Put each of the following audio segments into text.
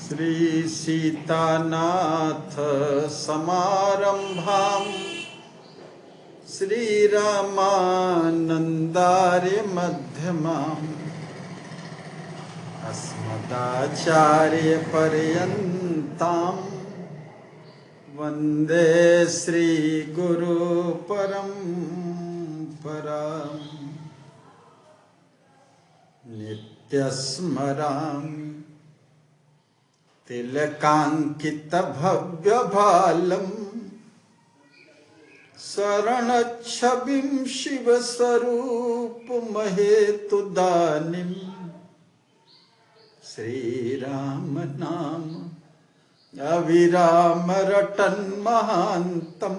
श्री सीतानाथ समारंभाम् श्रीरामानन्दार्य मध्यमाम् अस्मदाचार्य पर्यन्ताम् वन्दे श्री गुरु परम्पराम् नित्यस्मरामि तिलकांकित भव्य भालम शरणच्छविं शिव स्वरूप महेतुदानिम श्रीराम नाम अविराम रटन महांतम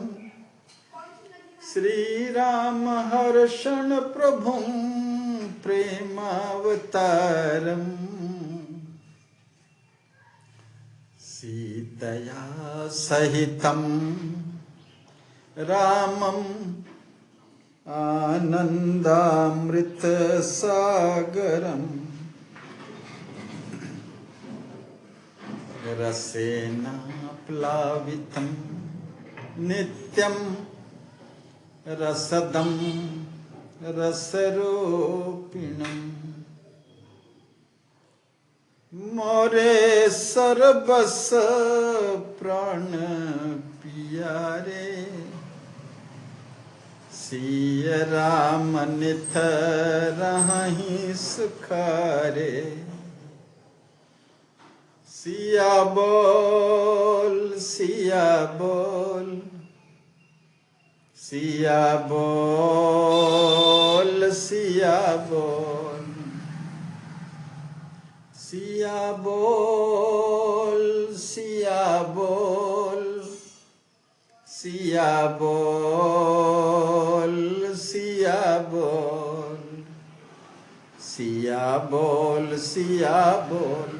श्रीराम हर्षण प्रभुं प्रेमावतारम सीतया सहितं रामं आनंदामृत सागरं रसेन प्लावितं नित्यं रसदं रसरूपिणम् मोरे सर्वस प्राण प्यारे सिय राम निथ रहि सुखारे सिया बोल सिया बोल सिया बोल सिया बोल सिया बोल सिया बोल सिया बोल सिया बोल सिया बोल सिया बोल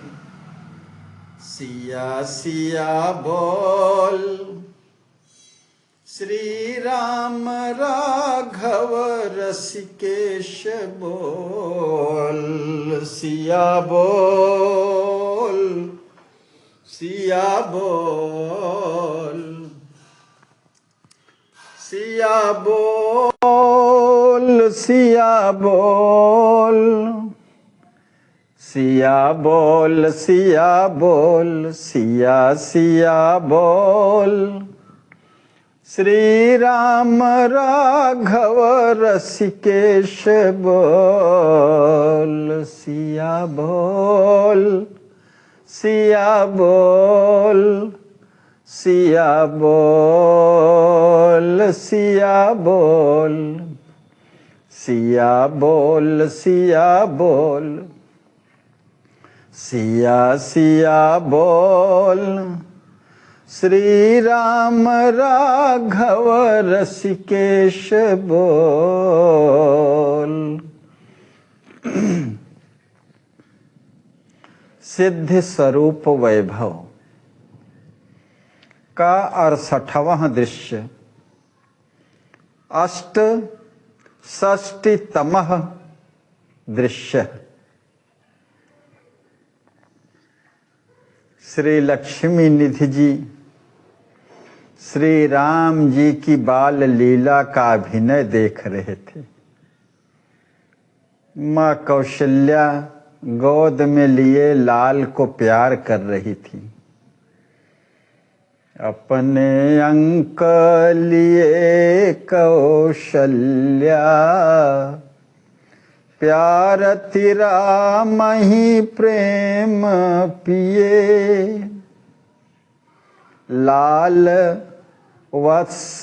सिया सिया बोल श्री राम राघव रसिकेश बोल सिया बोल सिया बोल सिया बोल सिया बोल सिया बोल सिया बोल सिया सिया बोल श्री राम राघव रसिकेश बोल सिया बोल सिया बोल सिया बोल सिया बोल सिया बोल सिया बोल सिया सिया बोल श्री राम राघव रसिकेश बोल। सिद्धि स्वरूप वैभव का 68वां दृश्य अष्टषष्टितमः दृश्य। श्री लक्ष्मी निधि जी श्री राम जी की बाल लीला का अभिनय देख रहे थे। माँ कौशल्या गोद में लिए लाल को प्यार कर रही थी। अपने अंक लिए कौशल्या प्यार तेरा मही प्रेम पिए लाल वत्स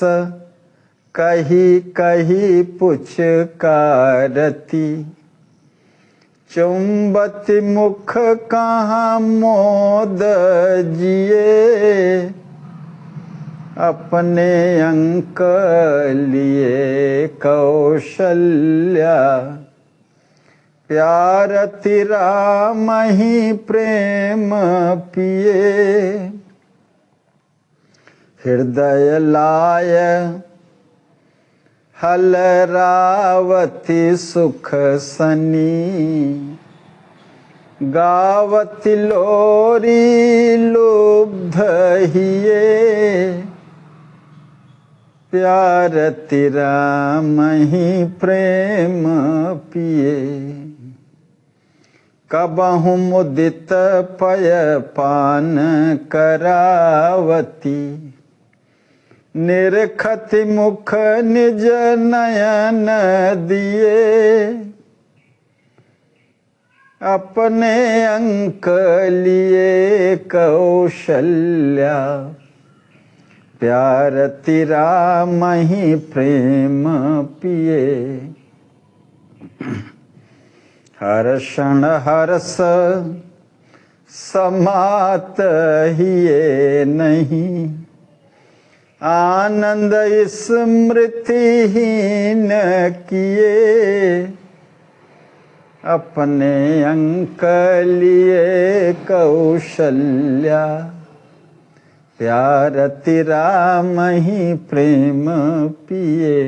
कही कही पुचकारती चुंबती मुख कहाँ मोद जिए अपने अंक लिए कौशल्या प्यार तेरा मही प्रेम पिए हृदय लाय हलरावती सुख सनी गावत लोरी लुब्ध हिये, प्यार तेरा मही प्रेम पिए। कबहु मुदित पय पान करावती, निरखति मुख निज नयन दिए। अपने अंक लिए कौशल्या, प्यार तेरा मही प्रेम पिए। हर्षण हरस समात हिये नहीं, आनंद स्मृतिहीन किए। अपने अंक लिए कौशल्या, प्यार तेरा मही प्रेम पिए।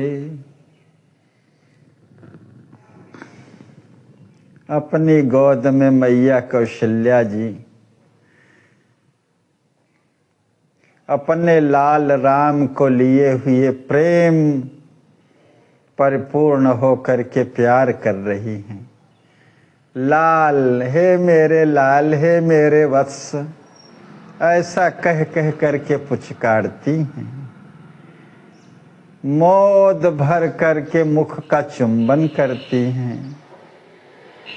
अपनी गोद में मैया कौशल्या जी अपने लाल राम को लिए हुए प्रेम परिपूर्ण होकर के प्यार कर रही हैं। लाल, हे मेरे लाल, हे मेरे वत्स, ऐसा कह कह करके पुचकारती हैं। मोद भर करके मुख का चुंबन करती हैं।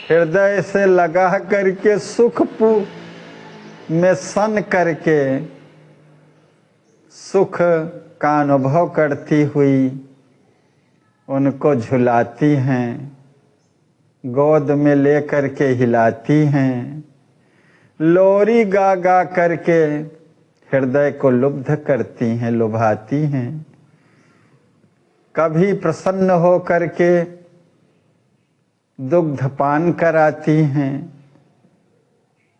हृदय से लगा करके सुख में सन करके सुख का अनुभव करती हुई उनको झुलाती हैं, गोद में ले करके हिलाती हैं, लोरी गा गा करके हृदय को लुब्ध करती हैं, लुभाती हैं। कभी प्रसन्न हो करके दुग्ध पान कराती हैं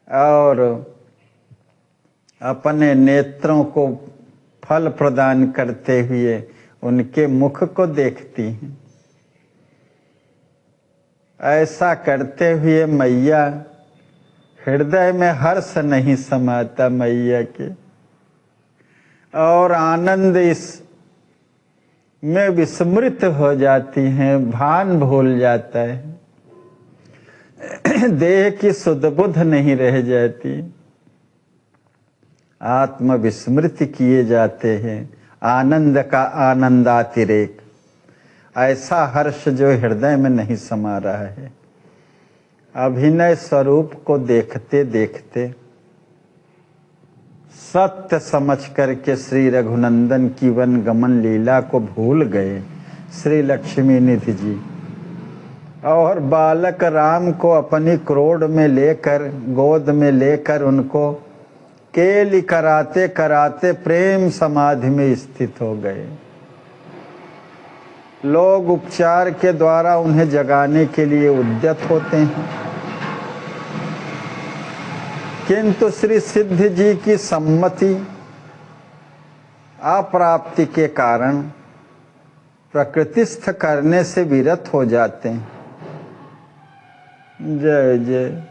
और अपने नेत्रों को फल प्रदान करते हुए उनके मुख को देखती हैं। ऐसा करते हुए मैया हृदय में हर्ष नहीं समाता मैया के, और आनंद इस में विस्मृत हो जाती हैं, भान भूल जाता है, देह की सुध बुध नहीं रह जाती, आत्म विस्मृति किए जाते हैं। आनंद का आनंदातिरेक, ऐसा हर्ष जो हृदय में नहीं समा रहा है। अभिनय स्वरूप को देखते देखते सत्य समझ करके श्री रघुनंदन की वन गमन लीला को भूल गए श्री लक्ष्मी निधि जी, और बालक राम को अपनी क्रोड़ में लेकर, गोद में लेकर उनको केली कराते कराते प्रेम समाधि में स्थित हो गए। लोग उपचार के द्वारा उन्हें जगाने के लिए उद्यत होते हैं, किंतु श्री सिद्ध जी की सम्मति अप्राप्ति के कारण प्रकृतिस्थ करने से विरत हो जाते हैं। जय जय।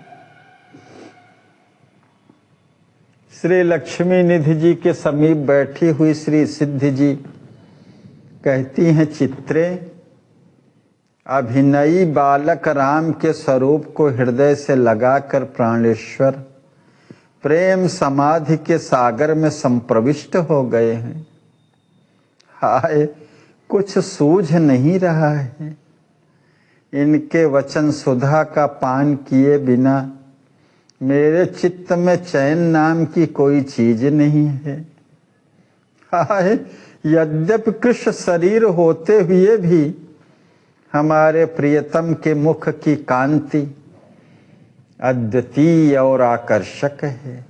श्री लक्ष्मी निधि जी के समीप बैठी हुई श्री सिद्धि जी कहती हैं, चित्रे, अभिनयी बालक राम के स्वरूप को हृदय से लगाकर प्राणेश्वर प्रेम समाधि के सागर में संप्रविष्ट हो गए हैं। हाय, कुछ सूझ नहीं रहा है। इनके वचन सुधा का पान किए बिना मेरे चित्त में चैन नाम की कोई चीज नहीं है। हाय, यद्यपि कृष्ण शरीर होते हुए भी हमारे प्रियतम के मुख की कांति अद्वितीय और आकर्षक है।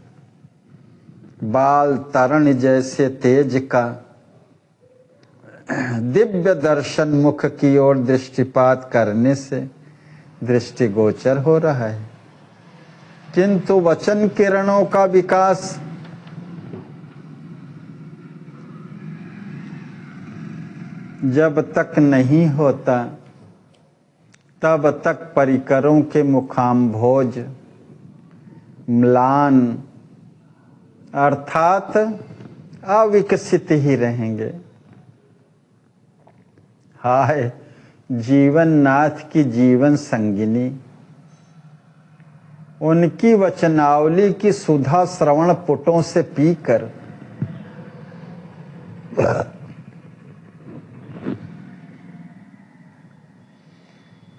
बाल तरण जैसे तेज का दिव्य दर्शन मुख की ओर दृष्टिपात करने से दृष्टिगोचर हो रहा है, किंतु वचन किरणों का विकास जब तक नहीं होता तब तक परिकरों के मुखाम्भोज म्लान अर्थात अविकसित ही रहेंगे। हाय जीवन नाथ की जीवन संगिनी, उनकी वचनावली की सुधा श्रवण पुटों से पीकर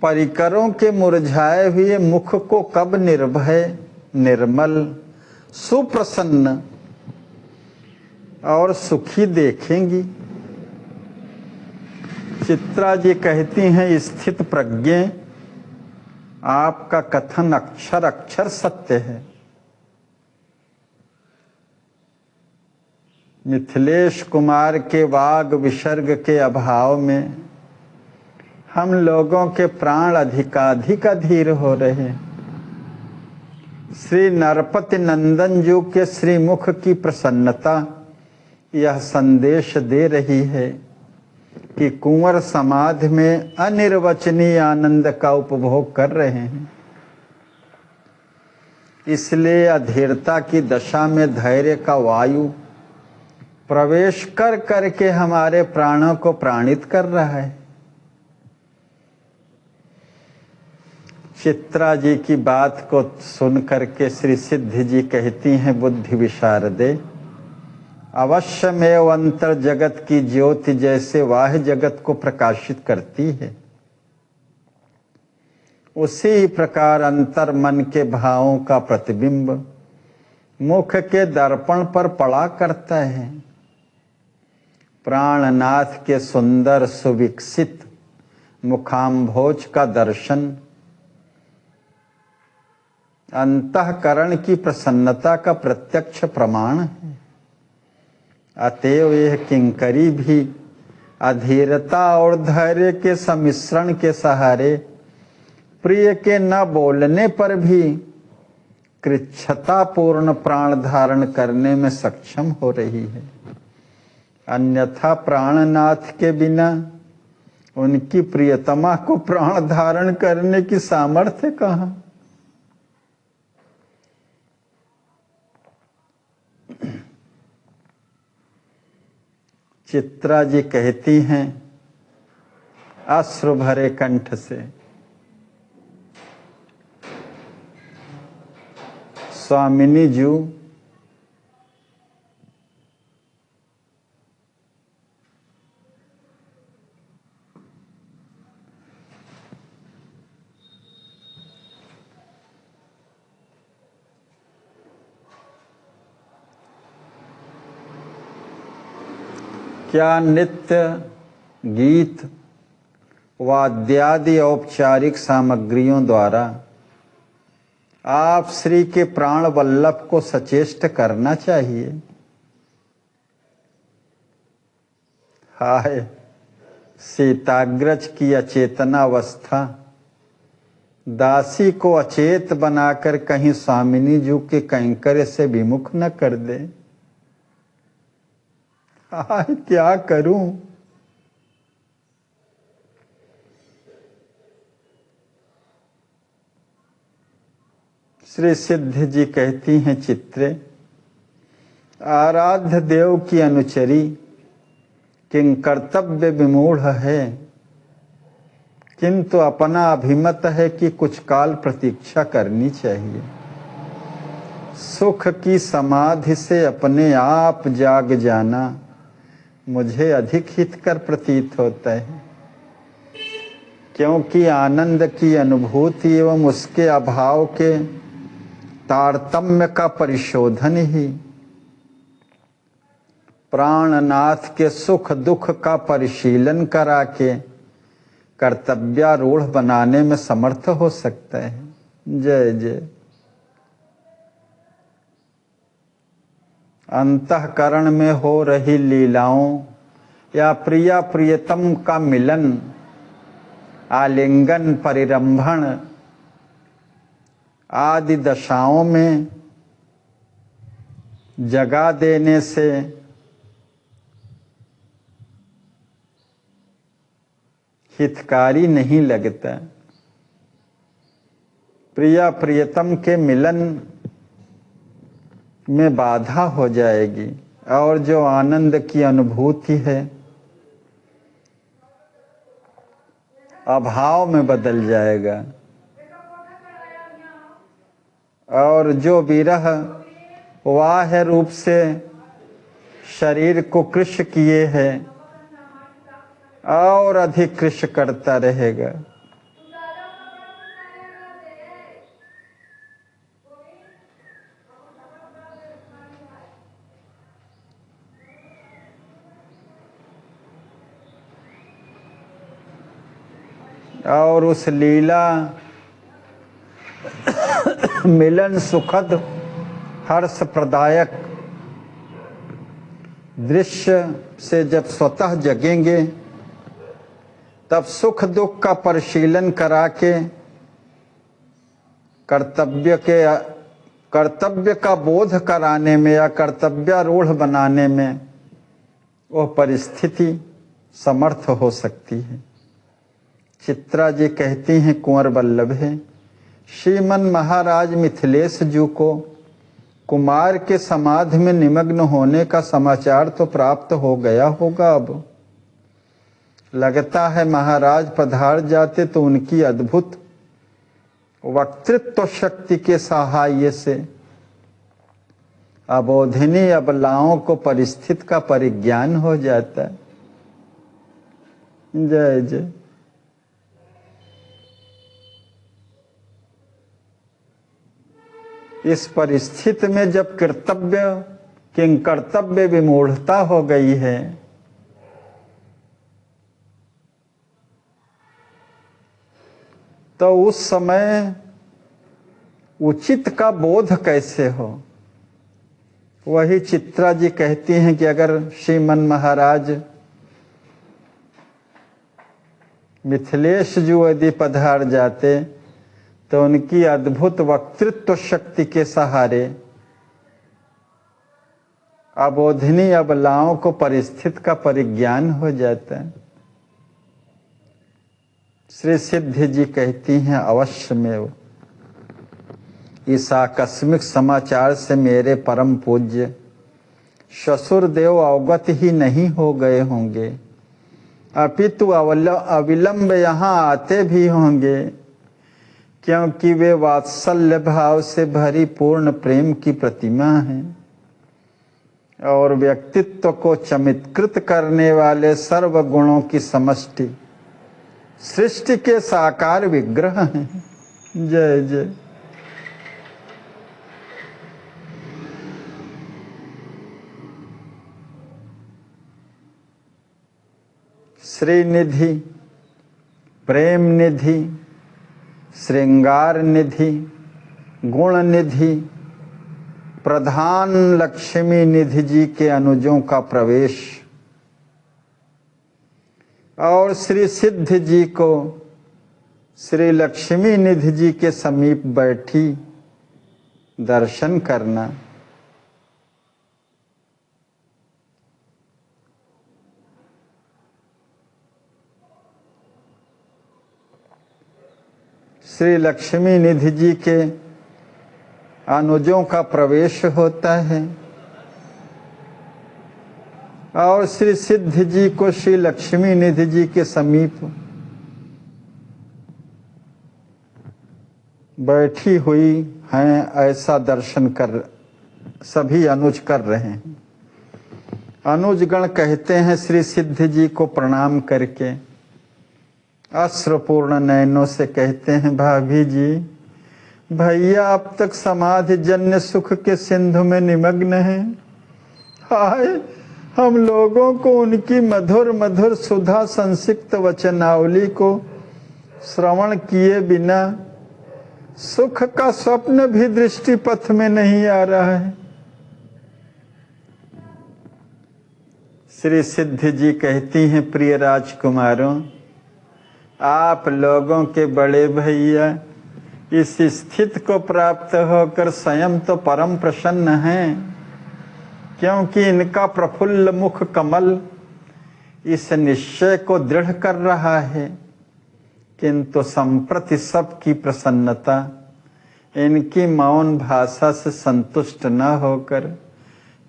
परिकरों के मुरझाए हुए मुख को कब निर्भय, निर्मल, सुप्रसन्न और सुखी देखेंगी। चित्रा जी कहती हैं, स्थित प्रज्ञे आपका कथन अक्षर अक्षर सत्य है। मिथिलेश कुमार के वाग विसर्ग के अभाव में हम लोगों के प्राण अधिकाधिक अधीर हो रहे हैं। श्री नरपति नंदन जी के श्रीमुख की प्रसन्नता यह संदेश दे रही है कि कुंवर समाधि में अनिर्वचनीय आनंद का उपभोग कर रहे हैं। इसलिए अधीरता की दशा में धैर्य का वायु प्रवेश कर करके हमारे प्राणों को प्राणित कर रहा है। चित्रा जी की बात को सुन करके श्री सिद्धि जी कहती हैं, बुद्धि विशारदे, अवश्यमेव अंतर जगत की ज्योति जैसे वाह्य जगत को प्रकाशित करती है, उसी प्रकार अंतर मन के भावों का प्रतिबिंब मुख के दर्पण पर पड़ा करता है। प्राणनाथ के सुंदर सुविकसित मुखाम्भोज का दर्शन अंतःकरण की प्रसन्नता का प्रत्यक्ष प्रमाण है। अतएव यह किंकरी भी अधीरता और धैर्य के सम्मिश्रण के सहारे प्रिय के न बोलने पर भी कृच्छतापूर्ण प्राण धारण करने में सक्षम हो रही है। अन्यथा प्राणनाथ के बिना उनकी प्रियतमा को प्राण धारण करने की सामर्थ्य कहाँ। चित्रा जी कहती हैं अश्रु भरे कंठ से, स्वामिनी जी क्या नित्य गीत वाद्यादि औपचारिक सामग्रियों द्वारा आप श्री के प्राण वल्लभ को सचेष्ट करना चाहिए। हाय सीताग्रज की अचेतना अवस्था दासी को अचेत बनाकर कहीं स्वामिनी जी के कैंकर्य से विमुख न कर दे। हाय क्या करूं। श्री सिद्धि जी कहती हैं, चित्रे आराध्य देव की अनुचरी किं कर्तव्य विमूढ़ है, किंतु अपना अभिमत है कि कुछ काल प्रतीक्षा करनी चाहिए। सुख की समाधि से अपने आप जाग जाना मुझे अधिक हितकर प्रतीत होता है, क्योंकि आनंद की अनुभूति एवं उसके अभाव के तारतम्य का परिशोधन ही प्राणनाथ के सुख दुख का परिशीलन करा के कर्तव्यारूढ़ बनाने में समर्थ हो सकता है। जय जय। अंतःकरण में हो रही लीलाओं या प्रिया प्रियतम का मिलन, आलिंगन, परिरंभण आदि दशाओं में जगा देने से हितकारी नहीं लगता। प्रिया प्रियतम के मिलन में बाधा हो जाएगी और जो आनंद की अनुभूति है अभाव में बदल जाएगा। और जो विरह वाह्य रूप से शरीर को कृश किए है और अधिक कृश करता रहेगा। और उस लीला मिलन सुखद हर्ष प्रदायक दृश्य से जब स्वतः जगेंगे तब सुख दुख का परिशीलन करा के कर्तव्य का बोध कराने में या कर्तव्यारूढ़ बनाने में वह परिस्थिति समर्थ हो सकती है। चित्रा जी कहती हैं कुंवर वल्लभ है, श्रीमन महाराज मिथिलेश जी को कुमार के समाधि में निमग्न होने का समाचार तो प्राप्त हो गया होगा। अब लगता है महाराज पधार जाते तो उनकी अद्भुत वक्तृत्व शक्ति के सहाय से अबोधिनी अबलाओं को परिस्थिति का परिज्ञान हो जाता है। जय जय। इस परिस्थिति में जब कर्तव्य विमूढ़ता हो गई है तो उस समय उचित का बोध कैसे हो। वही चित्रा जी कहती हैं कि अगर श्रीमन महाराज मिथिलेश जी यदि पधार जाते तो उनकी अद्भुत वक्तृत्व शक्ति के सहारे अबोधिनी अबलाओं को परिस्थिति का परिज्ञान हो जाता है। श्री सिद्धि जी कहती हैं अवश्य में इस आकस्मिक समाचार से मेरे परम पूज्य ससुर देव अवगत ही नहीं हो गए होंगे, अपितु अविलंब यहाँ आते भी होंगे, क्योंकि वे वात्सल्य भाव से भरी पूर्ण प्रेम की प्रतिमा हैं और व्यक्तित्व को चमत्कृत करने वाले सर्व गुणों की समष्टि सृष्टि के साकार विग्रह हैं। जय जय। श्रीनिधि, प्रेम निधि, श्रृंगार निधि, गुण निधि, प्रधान लक्ष्मी निधि जी के अनुजों का प्रवेश और श्री सिद्ध जी को श्री लक्ष्मी निधि जी के समीप बैठी दर्शन करना श्री लक्ष्मी निधि जी के अनुजों का प्रवेश होता है और श्री सिद्ध जी को श्री लक्ष्मी निधि जी के समीप बैठी हुई हैं ऐसा दर्शन कर सभी अनुज कर रहे हैं। अनुजगण कहते हैं श्री सिद्ध जी को प्रणाम करके अश्रुपूर्ण नयनों से कहते हैं, भाभी जी भैया अब तक समाधि जन्य सुख के सिंधु में निमग्न हैं। हाय हम लोगों को उनकी मधुर मधुर सुधा संसिक्त वचनावली को श्रवण किए बिना सुख का स्वप्न भी दृष्टि पथ में नहीं आ रहा है। श्री सिद्धि जी कहती हैं, प्रिय राजकुमारों आप लोगों के बड़े भैया इस स्थिति को प्राप्त होकर स्वयं तो परम प्रसन्न हैं, क्योंकि इनका प्रफुल्ल मुख कमल इस निश्चय को दृढ़ कर रहा है, किंतु संप्रति सबकी प्रसन्नता इनकी मौन भाषा से संतुष्ट न होकर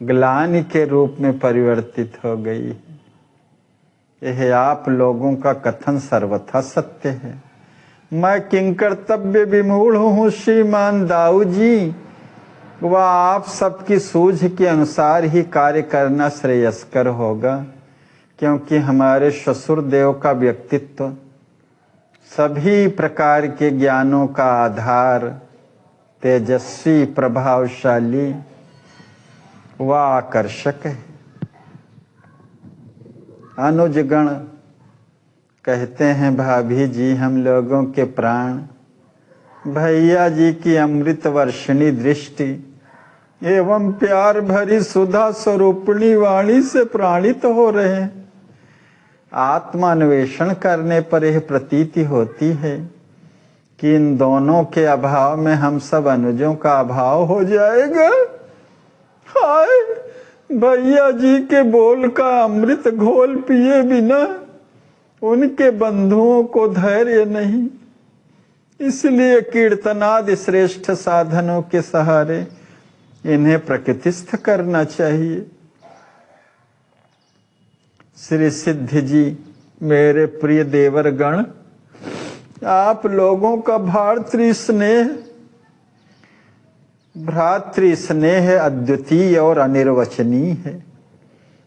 ग्लानि के रूप में परिवर्तित हो गई है। यह आप लोगों का कथन सर्वथा सत्य है। मैं किंकर्तव्य विमूढ़ हूँ श्रीमान दाऊ जी, वह आप सबकी सूझ के अनुसार ही कार्य करना श्रेयस्कर होगा, क्योंकि हमारे ससुर देव का व्यक्तित्व सभी प्रकार के ज्ञानों का आधार, तेजस्वी, प्रभावशाली व आकर्षक है। अनुजगण कहते हैं, भाभी जी हम लोगों के प्राण भैया जी की अमृत वर्षिणी दृष्टि एवं प्यार भरी सुधा स्वरूपिणी वाणी से प्राणित हो रहे हैं। आत्मान्वेषण करने पर यह प्रतीति होती है कि इन दोनों के अभाव में हम सब अनुजों का अभाव हो जाएगा। हाय, भैया जी के बोल का अमृत घोल पिए बिना उनके बंधुओं को धैर्य नहीं, इसलिए कीर्तनादि श्रेष्ठ साधनों के सहारे इन्हें प्रकृतिस्थ करना चाहिए। श्री सिद्ध जी, मेरे प्रिय देवरगण, आप लोगों का भ्रातृ स्नेह अद्वितीय और अनिर्वचनीय है,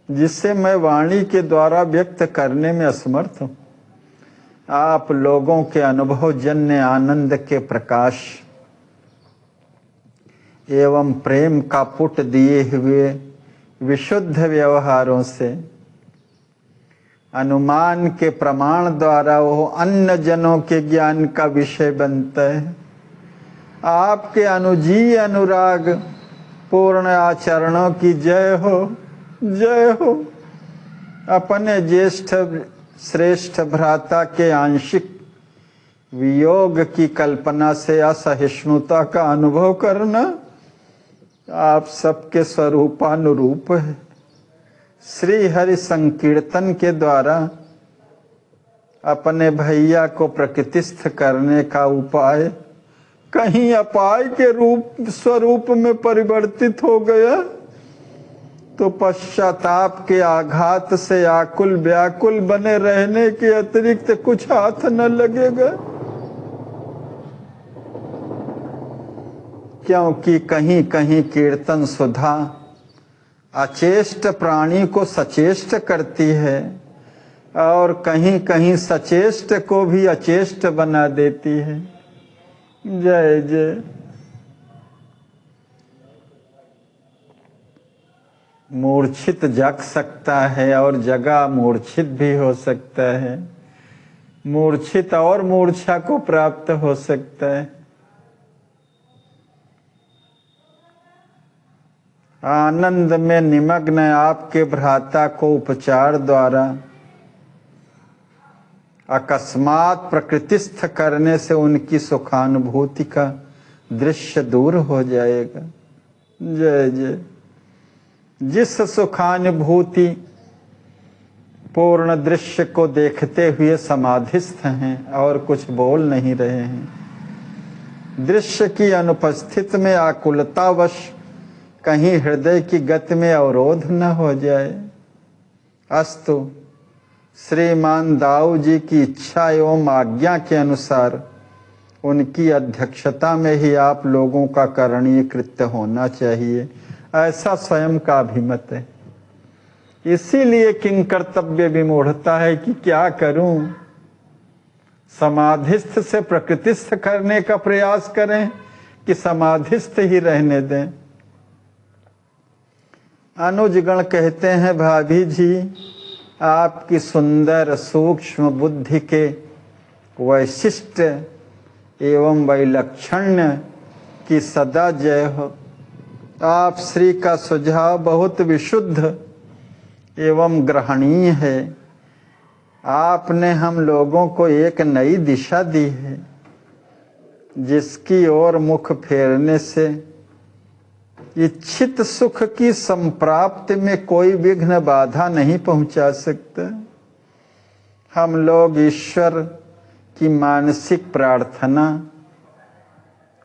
जिससे मैं वाणी के द्वारा व्यक्त करने में असमर्थ हूँ। आप लोगों के अनुभवजन्य आनंद के प्रकाश एवं प्रेम का पुट दिए हुए विशुद्ध व्यवहारों से अनुमान के प्रमाण द्वारा वो अन्य जनों के ज्ञान का विषय बनता है। आपके अनुजीय अनुराग पूर्ण आचरणों की जय हो, जय हो। अपने ज्येष्ठ श्रेष्ठ भ्राता के आंशिक वियोग की कल्पना से असहिष्णुता का अनुभव करना आप सबके स्वरूपानुरूप है। श्री हरि संकीर्तन के द्वारा अपने भैया को प्रकृतिस्थ करने का उपाय कहीं अपाय के स्वरूप में परिवर्तित हो गया तो पश्चाताप के आघात से आकुल व्याकुल बने रहने के अतिरिक्त कुछ हाथ न लगेगा, क्योंकि कहीं कहीं कीर्तन सुधा अचेष्ट प्राणी को सचेष्ट करती है और कहीं कहीं सचेष्ट को भी अचेष्ट बना देती है। जय जय। मूर्छित जग सकता है और जगा मूर्छित भी हो सकता है, मूर्छित और मूर्छा को प्राप्त हो सकता है। आनंद में निमग्न आपके भ्राता को उपचार द्वारा अकस्मात प्रकृतिस्थ करने से उनकी सुखानुभूति का दृश्य दूर हो जाएगा। जय जय। जिस सुखानुभूति पूर्ण दृश्य को देखते हुए समाधिस्थ हैं और कुछ बोल नहीं रहे हैं, दृश्य की अनुपस्थित में आकुलतावश कहीं हृदय की गति में अवरोध न हो जाए। अस्तु, श्रीमान दाऊ जी की इच्छा एवं आज्ञा के अनुसार उनकी अध्यक्षता में ही आप लोगों का करणीय कृत्य होना चाहिए, ऐसा स्वयं का अभिमत है। इसीलिए किंकर्तव्य विमूढ़ता है कि क्या करूं, समाधिस्थ से प्रकृतिस्थ करने का प्रयास करें कि समाधिस्थ ही रहने दें। अनुजगण कहते हैं, भाभी जी आपकी सुंदर सूक्ष्म बुद्धि के वैशिष्ट एवं वैलक्षण्य की सदा जय हो। आप श्री का सुझाव बहुत विशुद्ध एवं ग्रहणीय है। आपने हम लोगों को एक नई दिशा दी है, जिसकी ओर मुख फेरने से इच्छित सुख की संप्राप्ति में कोई विघ्न बाधा नहीं पहुंचा सकता। हम लोग ईश्वर की मानसिक प्रार्थना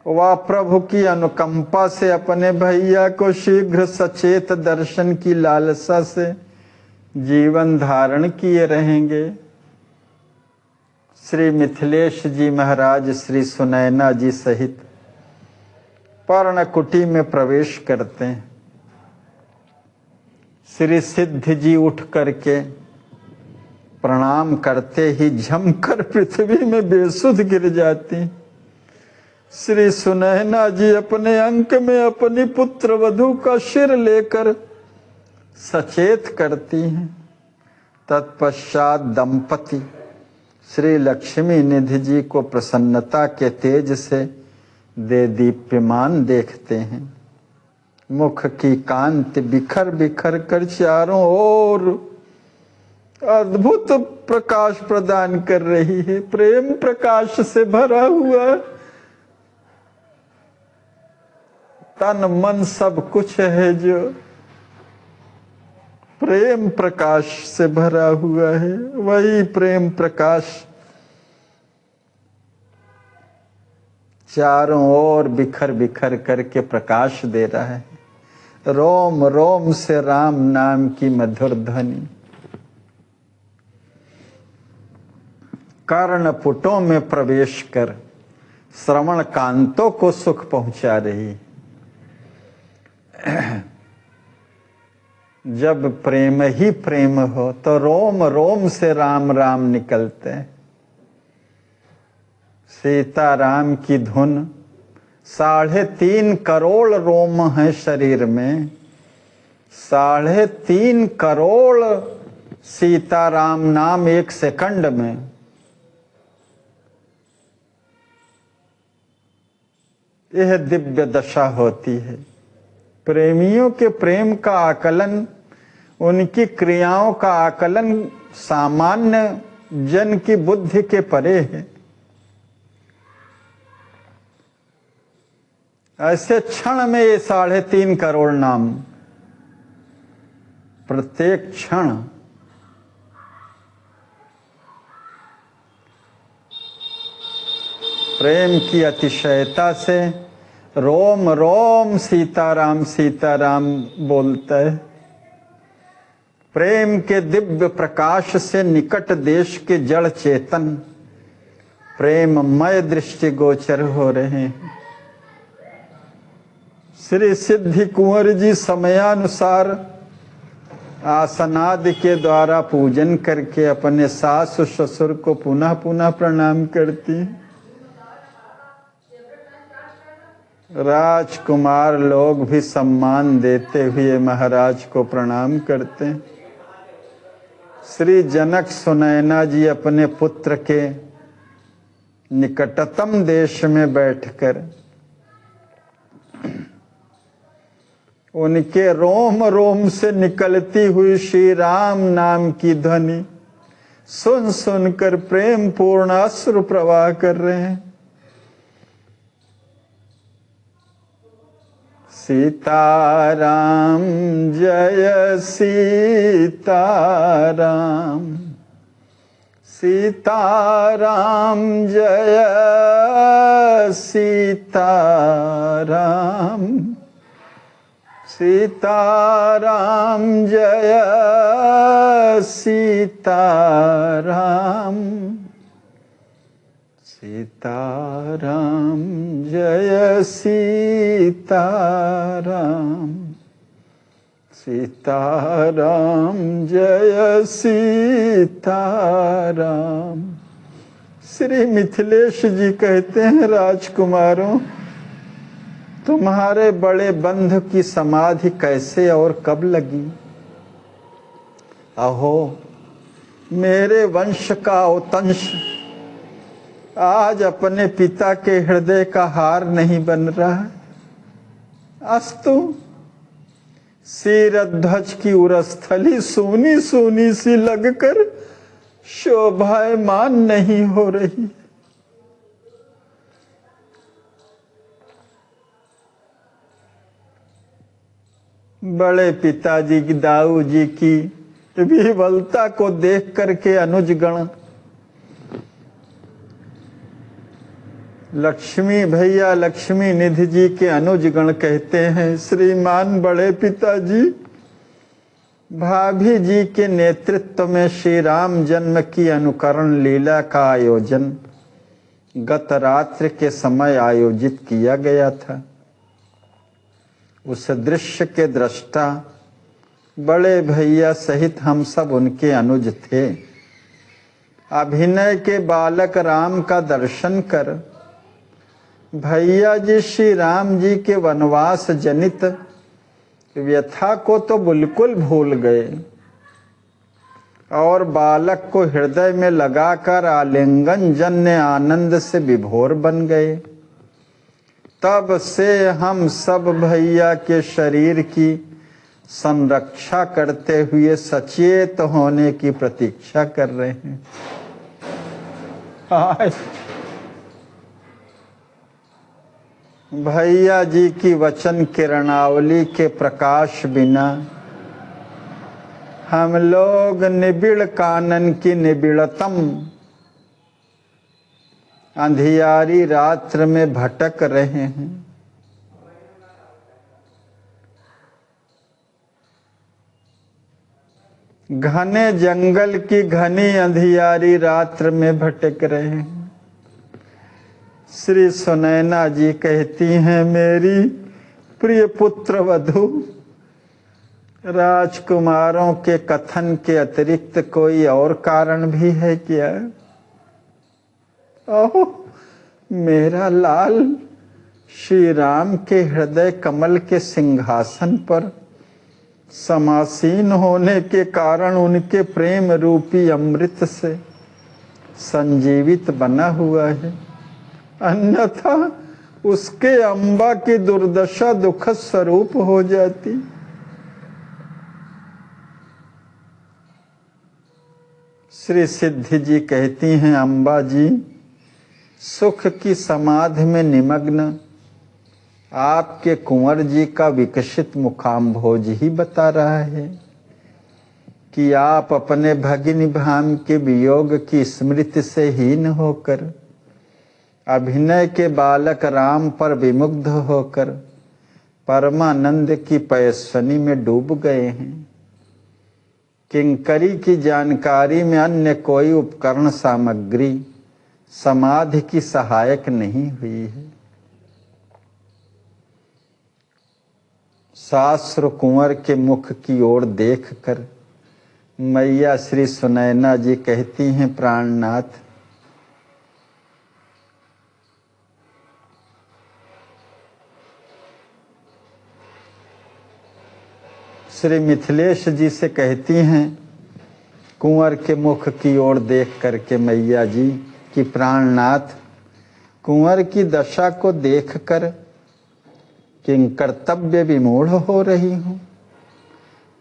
वह प्रभु की अनुकंपा से अपने भैया को शीघ्र सचेत दर्शन की लालसा से जीवन धारण किए रहेंगे। श्री मिथिलेश जी महाराज श्री सुनैना जी सहित पर्णकुटी में प्रवेश करते हैं। श्री सिद्ध जी उठ करके प्रणाम करते ही झमकर पृथ्वी में बेसुध गिर जाती। श्री सुनैना जी अपने अंक में अपनी पुत्र वधू का सिर लेकर सचेत करती हैं। तत्पश्चात दंपति श्री लक्ष्मी निधि जी को प्रसन्नता के तेज से दे दीप्यमान देखते हैं। मुख की कांति बिखर बिखर कर चारों ओर अद्भुत प्रकाश प्रदान कर रही है। प्रेम प्रकाश से भरा हुआ तन मन सब कुछ है जो प्रेम प्रकाश से भरा हुआ है। वही प्रेम प्रकाश चारों ओर बिखर बिखर करके प्रकाश दे रहा है। रोम रोम से राम नाम की मधुर ध्वनि कर्णपुटों में प्रवेश कर श्रवण कांतों को सुख पहुंचा रही। जब प्रेम ही प्रेम हो तो रोम रोम से राम राम निकलते हैं। सीताराम की धुन 3.5 करोड़ रोम है शरीर में। 3.5 करोड़ सीताराम नाम एक सेकंड में। यह दिव्य दशा होती है। प्रेमियों के प्रेम का आकलन, उनकी क्रियाओं का आकलन सामान्य जन की बुद्धि के परे है। ऐसे क्षण में ये 3.5 करोड़ नाम, प्रत्येक क्षण प्रेम की अतिशयता से रोम रोम सीताराम सीताराम बोलता है। प्रेम के दिव्य प्रकाश से निकट देश के जड़ चेतन प्रेममय दृष्टि गोचर हो रहे हैं। श्री सिद्धि कुंवर जी समयानुसार आसनादि के द्वारा पूजन करके अपने सास ससुर को पुनः पुनः प्रणाम करती। राजकुमार लोग भी सम्मान देते हुए महाराज को प्रणाम करते हैं। श्री जनक सुनैना जी अपने पुत्र के निकटतम देश में बैठकर उनके रोम रोम से निकलती हुई श्री राम नाम की ध्वनि सुन सुनकर प्रेम पूर्ण अश्रु प्रवाह कर रहे हैं। सीताराम जय सीताराम, सीताराम जय सीताराम, सीताराम जय सीताराम, सीताराम जय सीताराम, सीताराम जय सीताराम। श्री मिथिलेश जी कहते हैं, राजकुमारों, तुम्हारे बड़े बंधु की समाधि कैसे और कब लगी? अहो, मेरे वंश का औतंश आज अपने पिता के हृदय का हार नहीं बन रहा है। अस्तु, सिरध्वज की उरस्थली सूनी सूनी सी लगकर शोभायमान नहीं हो रही। बड़े पिताजी की दाऊ जी की विह्वलता को देख करके अनुजगण लक्ष्मी भैया लक्ष्मी निधि जी के अनुजगण कहते हैं, श्रीमान बड़े पिताजी, भाभी जी के नेतृत्व में श्री राम जन्म की अनुकरण लीला का आयोजन गत रात्रि के समय आयोजित किया गया था। उस दृश्य के दृष्टा बड़े भैया सहित हम सब उनके अनुज थे। अभिनय के बालक राम का दर्शन कर भैया जी श्री राम जी के वनवास जनित व्यथा को तो बिल्कुल भूल गए और बालक को हृदय में लगाकर आलिंगन जन्य आनंद से विभोर बन गए। तब से हम सब भैया के शरीर की संरक्षा करते हुए सचेत होने की प्रतीक्षा कर रहे हैं। भैया जी की वचन किरणावली के प्रकाश बिना हम लोग निबिड़ कानन की निबिड़तम अंधियारी रात्र में भटक रहे हैं। घने जंगल की घनी अंधियारी रात्र में भटक रहे हैं। श्री सुनैना जी कहती हैं, मेरी प्रिय पुत्र वधू, राजकुमारों के कथन के अतिरिक्त कोई और कारण भी है क्या? ओह मेरा लाल श्री राम के हृदय कमल के सिंहासन पर समासीन होने के कारण उनके प्रेम रूपी अमृत से संजीवित बना हुआ है, अन्यथा उसके अम्बा की दुर्दशा दुखद स्वरूप हो जाती। श्री सिद्धि जी कहती हैं, अम्बा जी सुख की समाधि में निमग्न आपके कुंवर जी का विकसित मुखाम्भोज ही बता रहा है कि आप अपने भगिनी भाम के वियोग की स्मृति से हीन होकर अभिनय के बालक राम पर विमुग्ध होकर परमानंद की पयस्वनी में डूब गए हैं। किंकरी की जानकारी में अन्य कोई उपकरण सामग्री समाधि की सहायक नहीं हुई है। शास्त्र कुंवर के मुख की ओर देखकर मैया श्री सुनैना जी कहती हैं, प्राणनाथ श्री मिथिलेश जी से कहती हैं, कुंवर के मुख की ओर देख करके मैया जी कि प्राणनाथ कुंवर की दशा को देखकर किं कर्तव्य विमूढ़ हो रही हूं,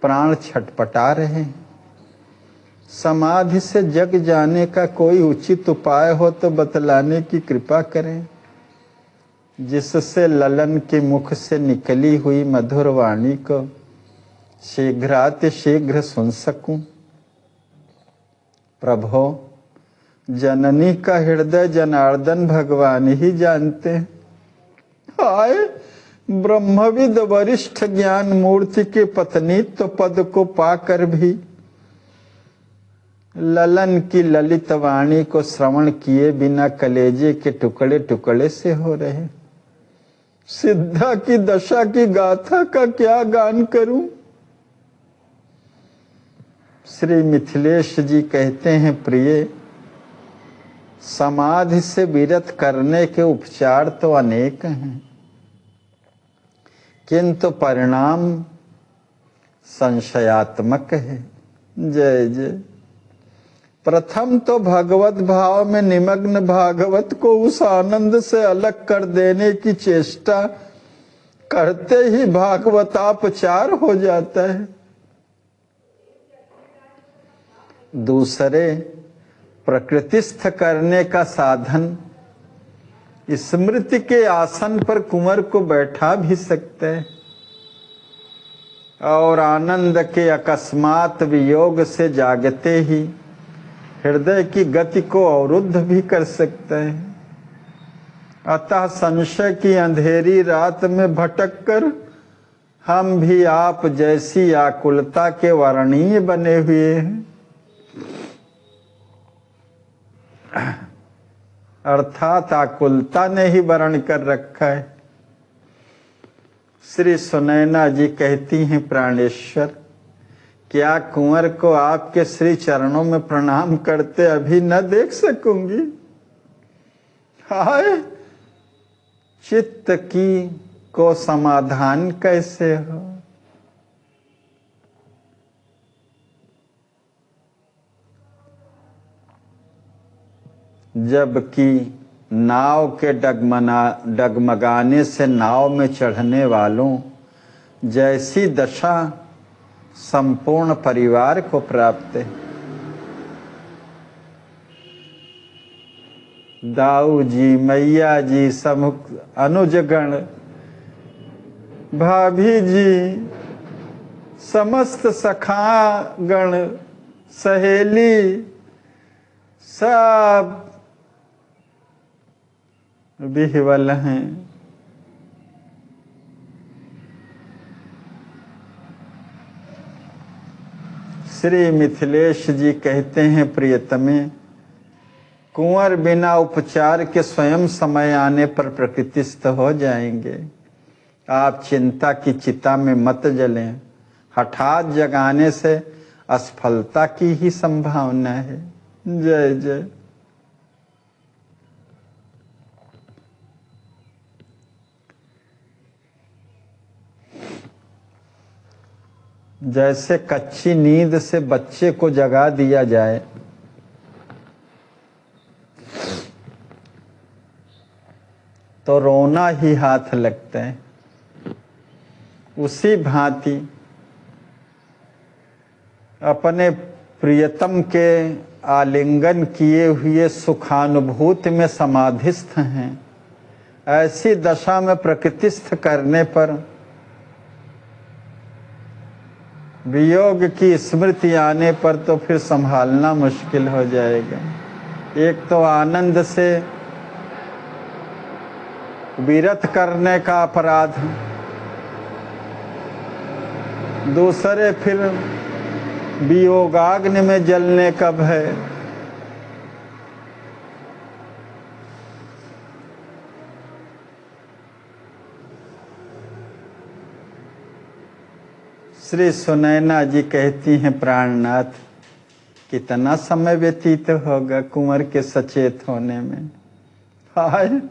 प्राण छटपटा रहे हैं। समाधि से जग जाने का कोई उचित उपाय हो तो बतलाने की कृपा करें, जिससे ललन के मुख से निकली हुई मधुर वाणी को शीघ्रातिशीघ्र सुन सकूं। प्रभो जननी का हृदय जनार्दन भगवान ही जानते हैं। हाय ब्रह्मविद वरिष्ठ ज्ञान मूर्ति के पत्नीत्व पद को पाकर भी ललन की ललित वाणी को श्रवण किए बिना कलेजे के टुकड़े टुकड़े से हो रहे। सिद्धा की दशा की गाथा का क्या गान करूं? श्री मिथिलेश जी कहते हैं, प्रिय समाधि से विरत करने के उपचार तो अनेक हैं, किंतु परिणाम संशयात्मक है। जय जय। प्रथम तो भगवत भाव में निमग्न भागवत को उस आनंद से अलग कर देने की चेष्टा करते ही भागवतापचार हो जाता है। दूसरे प्रकृतिस्थ करने का साधन स्मृति के आसन पर कुंवर को बैठा भी सकते हैं और आनंद के अकस्मात वियोग से जागते ही हृदय की गति को अवरुद्ध भी कर सकते हैं। अतः संशय की अंधेरी रात में भटक कर हम भी आप जैसी आकुलता के वर्णीय बने हुए हैं। अर्थात आकुलता ने ही वर्ण कर रखा है। श्री सुनैना जी कहती हैं, प्राणेश्वर, क्या कुंवर को आपके श्री चरणों में प्रणाम करते अभी न देख सकूंगी? हाय, चित्त की को समाधान कैसे हो? जबकि नाव के डगमगाने से नाव में चढ़ने वालों जैसी दशा संपूर्ण परिवार को प्राप्त है। दाऊ जी, मैया जी, समुख अनुजगण, भाभी जी, समस्त सखागण, सहेली, सब विह्वल हैं। श्री मिथिलेश जी कहते हैं, प्रियतमे, कुंवर बिना उपचार के स्वयं समय आने पर प्रकृतिस्थ हो जाएंगे। आप चिंता की चिता में मत जलें। हठात जगाने से असफलता की ही संभावना है। जय जय। जैसे कच्ची नींद से बच्चे को जगा दिया जाए, तो रोना ही हाथ लगता है। उसी भांति अपने प्रियतम के आलिंगन किए हुए सुखानुभूति में समाधिस्थ हैं। ऐसी दशा में प्रकृतिस्थ करने पर वियोग की स्मृति आने पर तो फिर संभालना मुश्किल हो जाएगा। एक तो आनंद से विरत करने का अपराध, दूसरे फिर वियोगाग्नि में जलने का भय। श्री सुनैना जी कहती हैं, प्राणनाथ, कितना समय व्यतीत होगा कुंवर के सचेत होने में। हाय,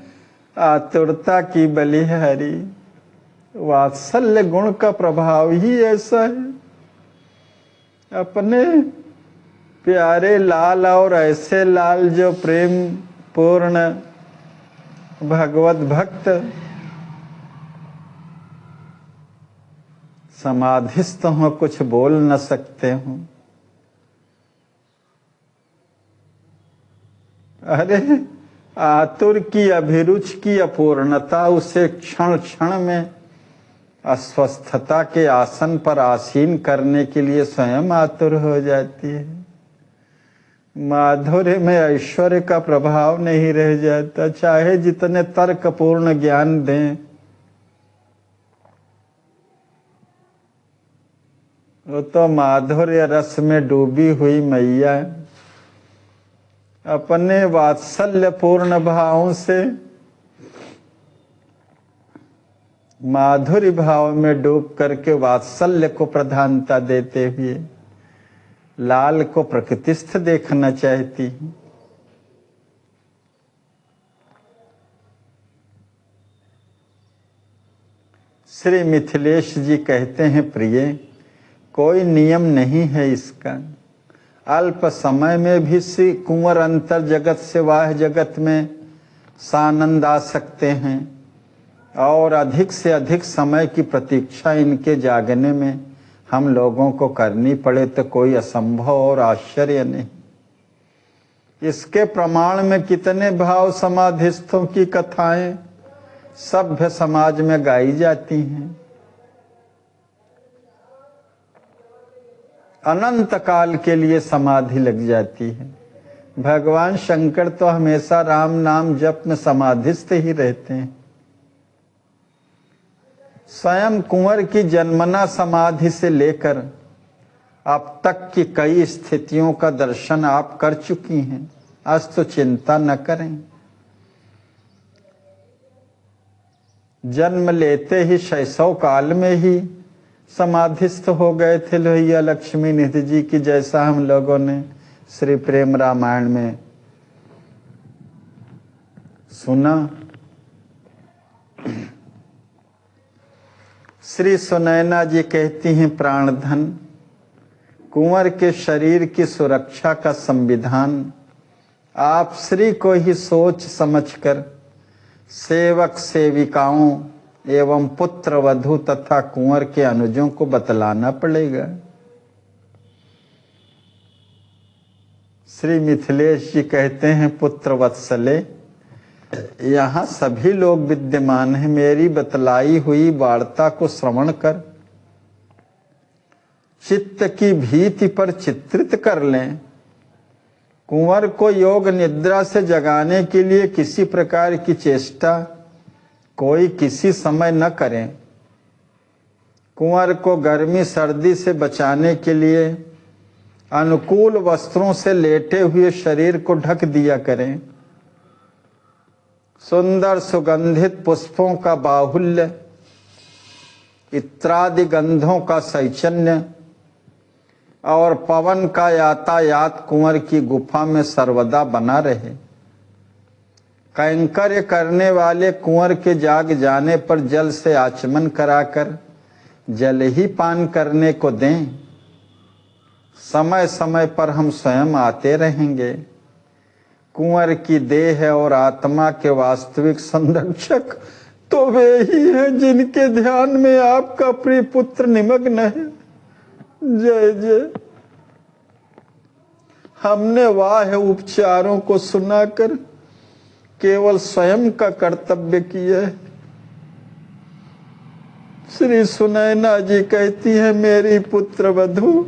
आतुरता की बलिहारी। वात्सल्य गुण का प्रभाव ही ऐसा है। अपने प्यारे लाल और ऐसे लाल जो प्रेम पूर्ण भगवत भक्त समाधिस्थ हो, कुछ बोल न सकते हो। अरे, आतुर की अभिरुचि की अपूर्णता उसे क्षण क्षण में अस्वस्थता के आसन पर आसीन करने के लिए स्वयं आतुर हो जाती है। माधुर्य में ऐश्वर्य का प्रभाव नहीं रह जाता, चाहे जितने तर्कपूर्ण ज्ञान दें। वो तो माधुर्य रस में डूबी हुई मैया अपने वात्सल्य पूर्ण भावों से माधुर्य भाव में डूब करके वात्सल्य को प्रधानता देते हुए लाल को प्रकृतिस्थ देखना चाहती है। श्री मिथिलेश जी कहते हैं, प्रिय, कोई नियम नहीं है इसका। अल्प समय में भी श्री कुंवर अंतर जगत से बाह्य जगत में सानंद आ सकते हैं और अधिक से अधिक समय की प्रतीक्षा इनके जागने में हम लोगों को करनी पड़े तो कोई असंभव और आश्चर्य नहीं। इसके प्रमाण में कितने भाव समाधिस्थों की कथाएं सभ्य समाज में गाई जाती हैं। अनंत काल के लिए समाधि लग जाती है। भगवान शंकर तो हमेशा राम नाम जप में समाधिस्थ ही रहते हैं। स्वयं कुंवर की जन्मना समाधि से लेकर अब तक की कई स्थितियों का दर्शन आप कर चुकी हैं। आज तो चिंता न करें। जन्म लेते ही शैशव काल में ही समाधिस्थ हो गए थे लोहिया लक्ष्मी निधि जी की, जैसा हम लोगों ने श्री प्रेम रामायण में सुना। श्री सुनैना जी कहती हैं, प्राणधन कुंवर के शरीर की सुरक्षा का संविधान आप श्री को ही सोच समझकर सेवक सेविकाओं एवं पुत्र वधू तथा कुंवर के अनुजों को बतलाना पड़ेगा। श्री मिथिलेश जी कहते हैं, पुत्र वत्सले यहाँ सभी लोग विद्यमान हैं, मेरी बतलाई हुई वार्ता को श्रवण कर चित्त की भीति पर चित्रित कर लें। कुंवर को योग निद्रा से जगाने के लिए किसी प्रकार की चेष्टा कोई किसी समय न करें। कुंवर को गर्मी सर्दी से बचाने के लिए अनुकूल वस्त्रों से लेटे हुए शरीर को ढक दिया करें। सुंदर सुगंधित पुष्पों का बाहुल्य, इत्रादि गंधों का सैचन्य और पवन का यातायात कुंवर की गुफा में सर्वदा बना रहे। कैंकर्य करने वाले कुंवर के जाग जाने पर जल से आचमन कराकर जल ही पान करने को दें। समय समय पर हम स्वयं आते रहेंगे। कुंवर की देह और आत्मा के वास्तविक संरक्षक तो वे ही हैं जिनके ध्यान में आपका प्रिय पुत्र निमग्न है। जय जय। हमने वाह उपचारों को सुनाकर केवल स्वयं का कर्तव्य किया है। श्री सुनैना जी कहती है, मेरी पुत्र वधू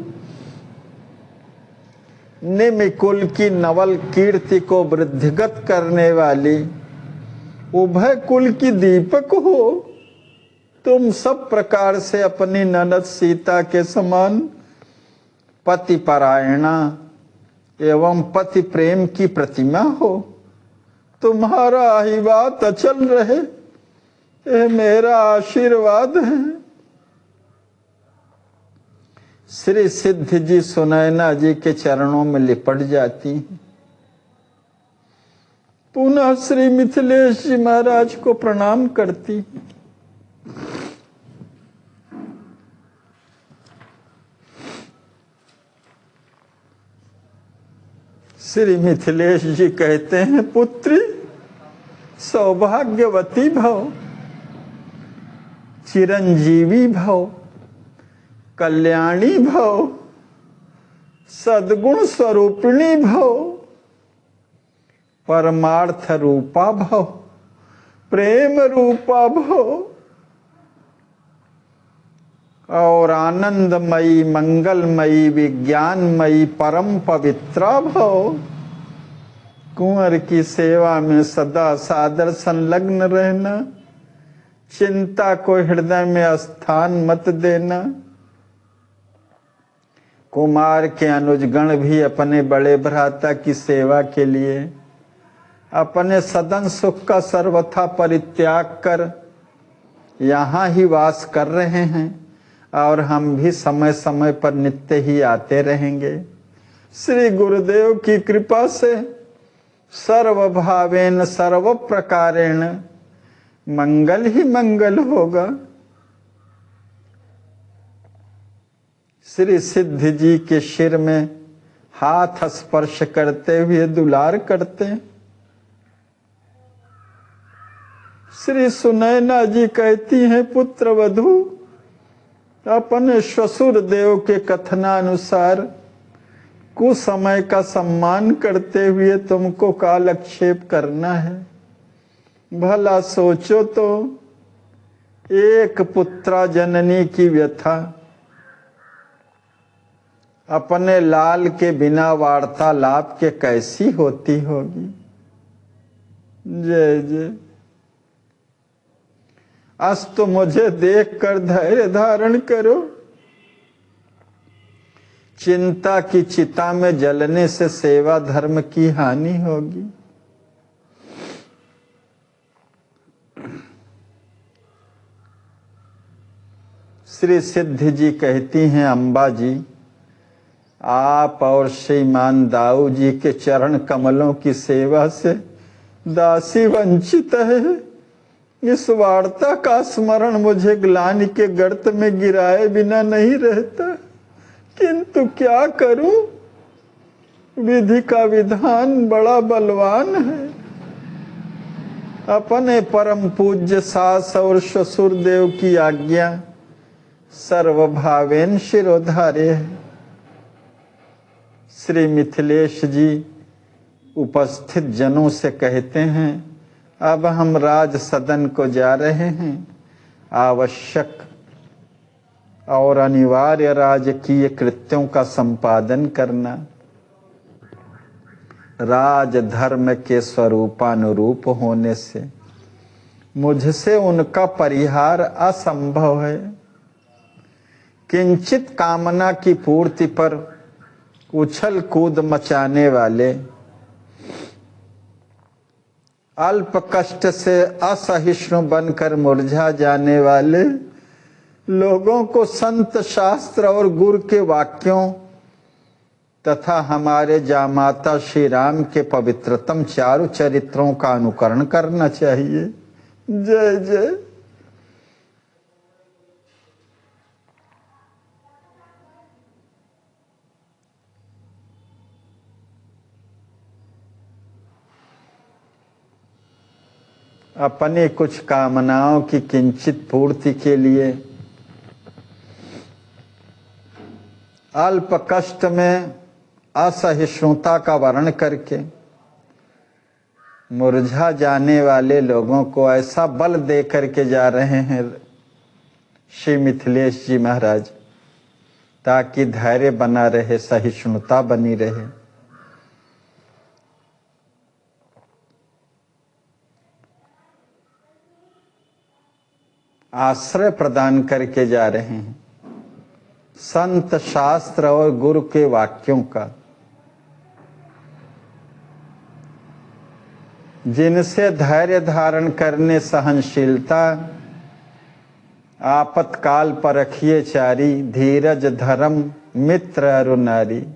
निमिकुल की नवल कीर्ति को वृद्धिगत करने वाली उभय कुल की दीपक हो। तुम सब प्रकार से अपनी ननद सीता के समान पति परायणा एवं पति प्रेम की प्रतिमा हो। तुम्हारा आशीर्वाद अचल रहे, ये मेरा आशीर्वाद है। श्री सिद्ध जी सुनैना जी के चरणों में लिपट जाती हैं। पुनः श्री मिथिलेश जी महाराज को प्रणाम करती हैं। श्री मिथिलेश जी कहते हैं, पुत्री सौभाग्यवती भव, चिरंजीवी भव, कल्याणी भव, सद्गुण स्वरूपिणी भव, परमार्थ रूपा भव, प्रेम रूपा भव और आनंदमयी मंगलमयी विज्ञानमयी परम पवित्रा भव। कुंवर की सेवा में सदा सादर संलग्न रहना, चिंता को हृदय में स्थान मत देना। कुमार के अनुजगण भी अपने बड़े भ्राता की सेवा के लिए अपने सदन सुख का सर्वथा परित्याग कर यहाँ ही वास कर रहे हैं और हम भी समय समय पर नित्य ही आते रहेंगे। श्री गुरुदेव की कृपा से सर्वभावेन सर्व प्रकारेण मंगल ही मंगल होगा। श्री सिद्ध जी के सिर में हाथ स्पर्श करते हुए दुलार करते हैं। श्री सुनैना जी कहती हैं, पुत्र वधू अपने श्वशुर देव के कथनानुसार कुसमय का सम्मान करते हुए तुमको कालक्षेप करना है। भला सोचो तो, एक पुत्रा जननी की व्यथा अपने लाल के बिना वार्तालाप के कैसी होती होगी। जय जय। अस्तु मुझे देखकर धैर्य धारण करो। चिंता की चिता में जलने से सेवा धर्म की हानि होगी। श्री सिद्धि जी कहती हैं, अम्बा जी आप और श्रीमान दाऊ जी के चरण कमलों की सेवा से दासी वंचित है। इस वार्ता का स्मरण मुझे ग्लानि के गर्त में गिराए बिना नहीं रहता, किंतु क्या करूं, विधि का विधान बड़ा बलवान है। अपने परम पूज्य सास और ससुर देव की आज्ञा सर्वभावेन शिरोधार्य है। श्री मिथिलेश जी उपस्थित जनों से कहते हैं, अब हम राज सदन को जा रहे हैं। आवश्यक और अनिवार्य राजकीय कृत्यों का संपादन करना राज धर्म के स्वरूपानुरूप होने से मुझसे उनका परिहार असंभव है। किंचित कामना की पूर्ति पर उछल कूद मचाने वाले, अल्प कष्ट से असहिष्णु बनकर मुरझा जाने वाले लोगों को संत शास्त्र और गुरु के वाक्यों तथा हमारे जामाता श्री राम के पवित्रतम चारु चरित्रों का अनुकरण करना चाहिए। जय जय। अपने कुछ कामनाओं की किंचित पूर्ति के लिए अल्प कष्ट में असहिष्णुता का वर्ण करके मुरझा जाने वाले लोगों को ऐसा बल दे करके जा रहे हैं श्री मिथिलेश जी महाराज, ताकि धैर्य बना रहे, सहिष्णुता बनी रहे। आश्रय प्रदान करके जा रहे हैं संत शास्त्र और गुरु के वाक्यों का, जिनसे धैर्य धारण करने, सहनशीलता, आपत्काल परखिए चारी, धीरज धर्म मित्र अरु नारी।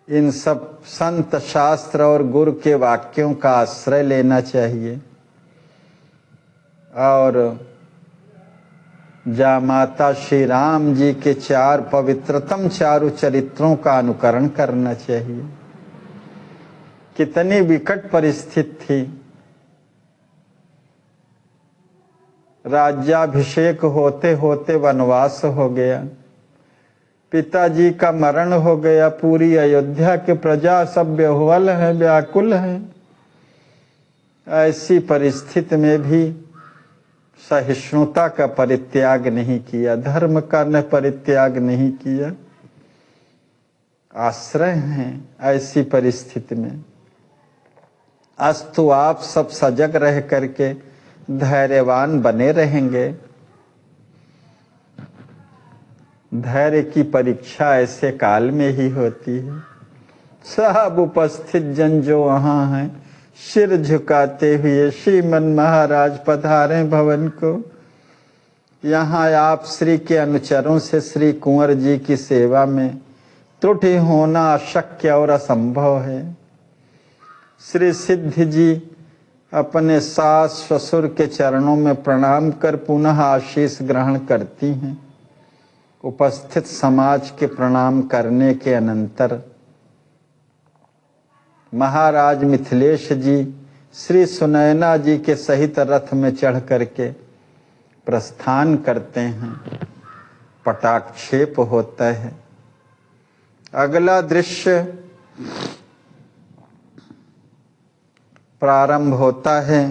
इन सब संत शास्त्र और गुरु के वाक्यों का आश्रय लेना चाहिए और जामाता श्री राम जी के चार पवित्रतम चारु चरित्रों का अनुकरण करना चाहिए। कितनी विकट परिस्थिति थी। राज्याभिषेक होते होते वनवास हो गया, पिताजी का मरण हो गया, पूरी अयोध्या के प्रजा सब बेहुल है, व्याकुल है। ऐसी परिस्थिति में भी सहिष्णुता का परित्याग नहीं किया, धर्म का न परित्याग नहीं किया। आश्रय हैं ऐसी परिस्थिति में। अस्तु आप सब सजग रह करके धैर्यवान बने रहेंगे। धैर्य की परीक्षा ऐसे काल में ही होती है। सब उपस्थित जन जो वहाँ हैं, सिर झुकाते हुए श्रीमन महाराज पधारे भवन को। यहाँ आप श्री के अनुचरों से श्री कुंवर जी की सेवा में त्रुटि होना अशक्य और असंभव है। श्री सिद्धि जी अपने सास ससुर के चरणों में प्रणाम कर पुनः आशीष ग्रहण करती हैं। उपस्थित समाज के प्रणाम करने के अनंतर महाराज मिथिलेश जी श्री सुनैना जी के सहित रथ में चढ़ करके प्रस्थान करते हैं। पटाक्षेप होता है। अगला दृश्य प्रारंभ होता है।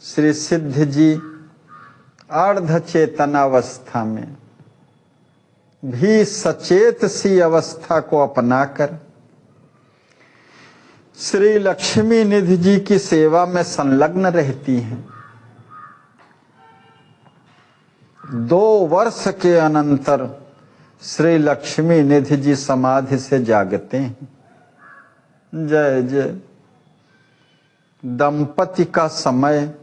श्री सिद्ध जी अर्ध चेतनावस्था में भी सचेत सी अवस्था को अपनाकर श्री लक्ष्मी निधि जी की सेवा में संलग्न रहती हैं। 2 वर्ष के अनंतर श्री लक्ष्मी निधि जी समाधि से जागते हैं। जय जय। दंपति का समय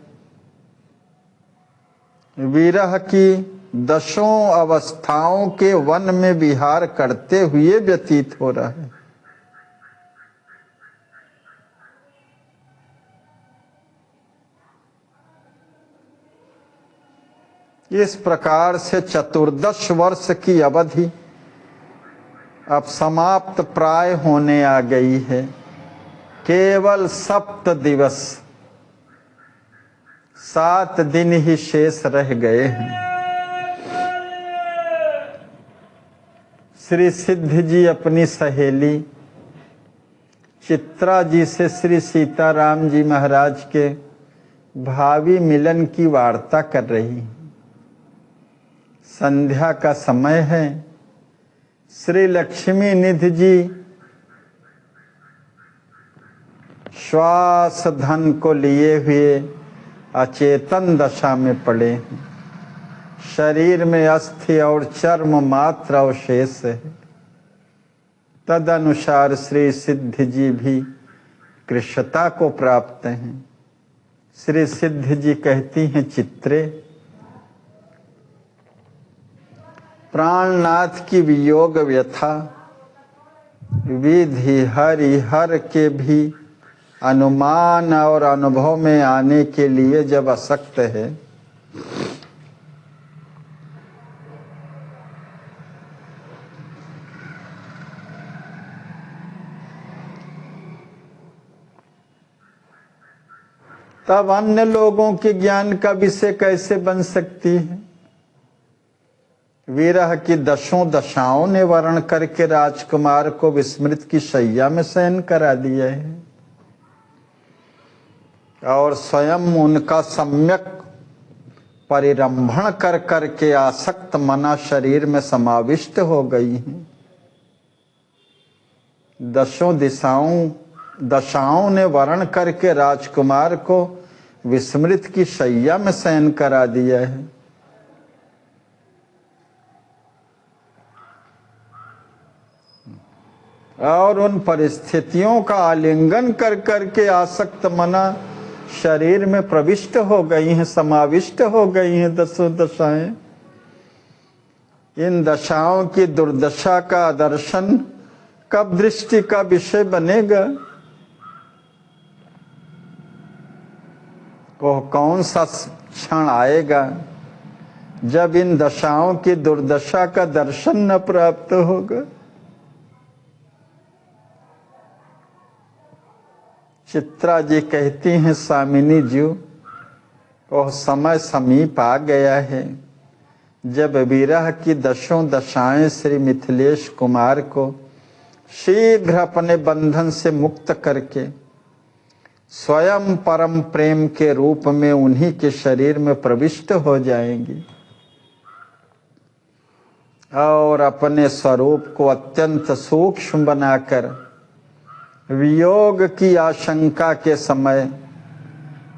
विरह की 10 अवस्थाओं के वन में विहार करते हुए व्यतीत हो रहा है। इस प्रकार से 14 वर्ष की अवधि अब समाप्त प्राय होने आ गई है। केवल 7 दिवस 7 दिन ही शेष रह गए हैं। श्री सिद्ध जी अपनी सहेली चित्रा जी से श्री सीताराम जी महाराज के भावी मिलन की वार्ता कर रही हैं। संध्या का समय है। श्री लक्ष्मी निधि जी श्वास धन को लिए हुए अचेतन दशा में पड़े हैं। शरीर में अस्थि और चर्म मात्र अवशेष है। तदनुसार श्री सिद्ध जी भी कृष्णता को प्राप्त हैं। श्री सिद्ध जी कहती हैं, चित्रे, प्राणनाथ की वियोग व्यथा विधि हरिहर के भी अनुमान और अनुभव में आने के लिए जब अशक्त है, तब अन्य लोगों के ज्ञान का विषय कैसे बन सकती है। विरह की 10 दशाओं ने वर्ण करके राजकुमार को विस्मृत की शैया में शयन करा दिया है और स्वयं उनका सम्यक परिरंभण कर करके आसक्त मना शरीर में समाविष्ट हो गई हैं। 10 दशाओं ने वर्ण करके राजकुमार को विस्मृत की शैया में शयन करा दिया है। और उन परिस्थितियों का आलिंगन कर करके आसक्त मना शरीर में प्रविष्ट हो गई हैं, समाविष्ट हो गई हैं 10 दशाएं। इन दशाओं की दुर्दशा का दर्शन कब दृष्टि का विषय बनेगा? वह कौन सा क्षण आएगा जब इन दशाओं की दुर्दशा का दर्शन न प्राप्त होगा? चित्रा जी कहती हैं, स्वामिनी जी, वह समय समीप आ गया है जब विरह की 10 दशाएं श्री मिथिलेश कुमार को शीघ्र अपने बंधन से मुक्त करके स्वयं परम प्रेम के रूप में उन्हीं के शरीर में प्रविष्ट हो जाएंगी और अपने स्वरूप को अत्यंत सूक्ष्म बनाकर वियोग की आशंका के समय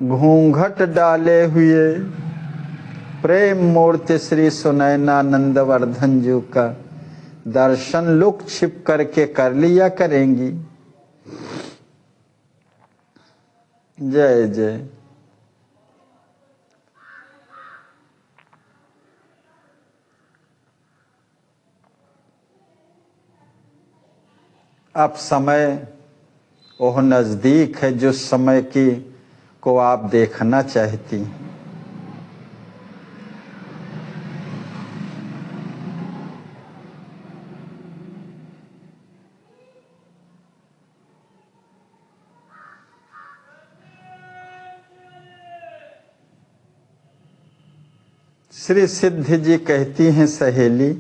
घूंघट डाले हुए प्रेम मूर्ति श्री सुनैनानंद वर्धन जी का दर्शन लुक छिप करके कर लिया करेंगी। जय जय। अब समय वह नजदीक है जो समय की को आप देखना चाहती हैं। श्री सिद्ध जी कहती हैं, सहेली,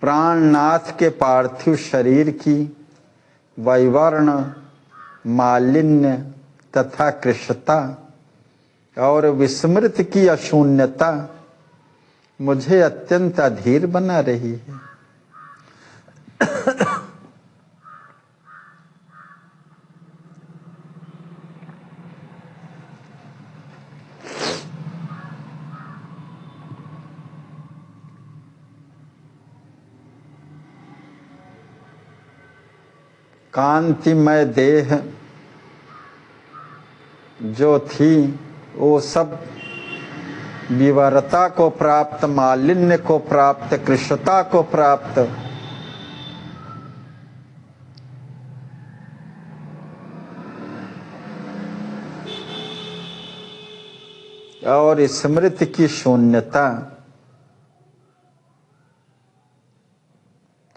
प्राणनाथ के पार्थिव शरीर की वैवर्ण, मालिन्य तथा कृशता और विस्मृत की अशून्यता मुझे अत्यंत अधीर बना रही है। कांतिमय देह जो थी वो सब विवरता को प्राप्त, मालिन्य को प्राप्त, कृशता को प्राप्त, और स्मृति की शून्यता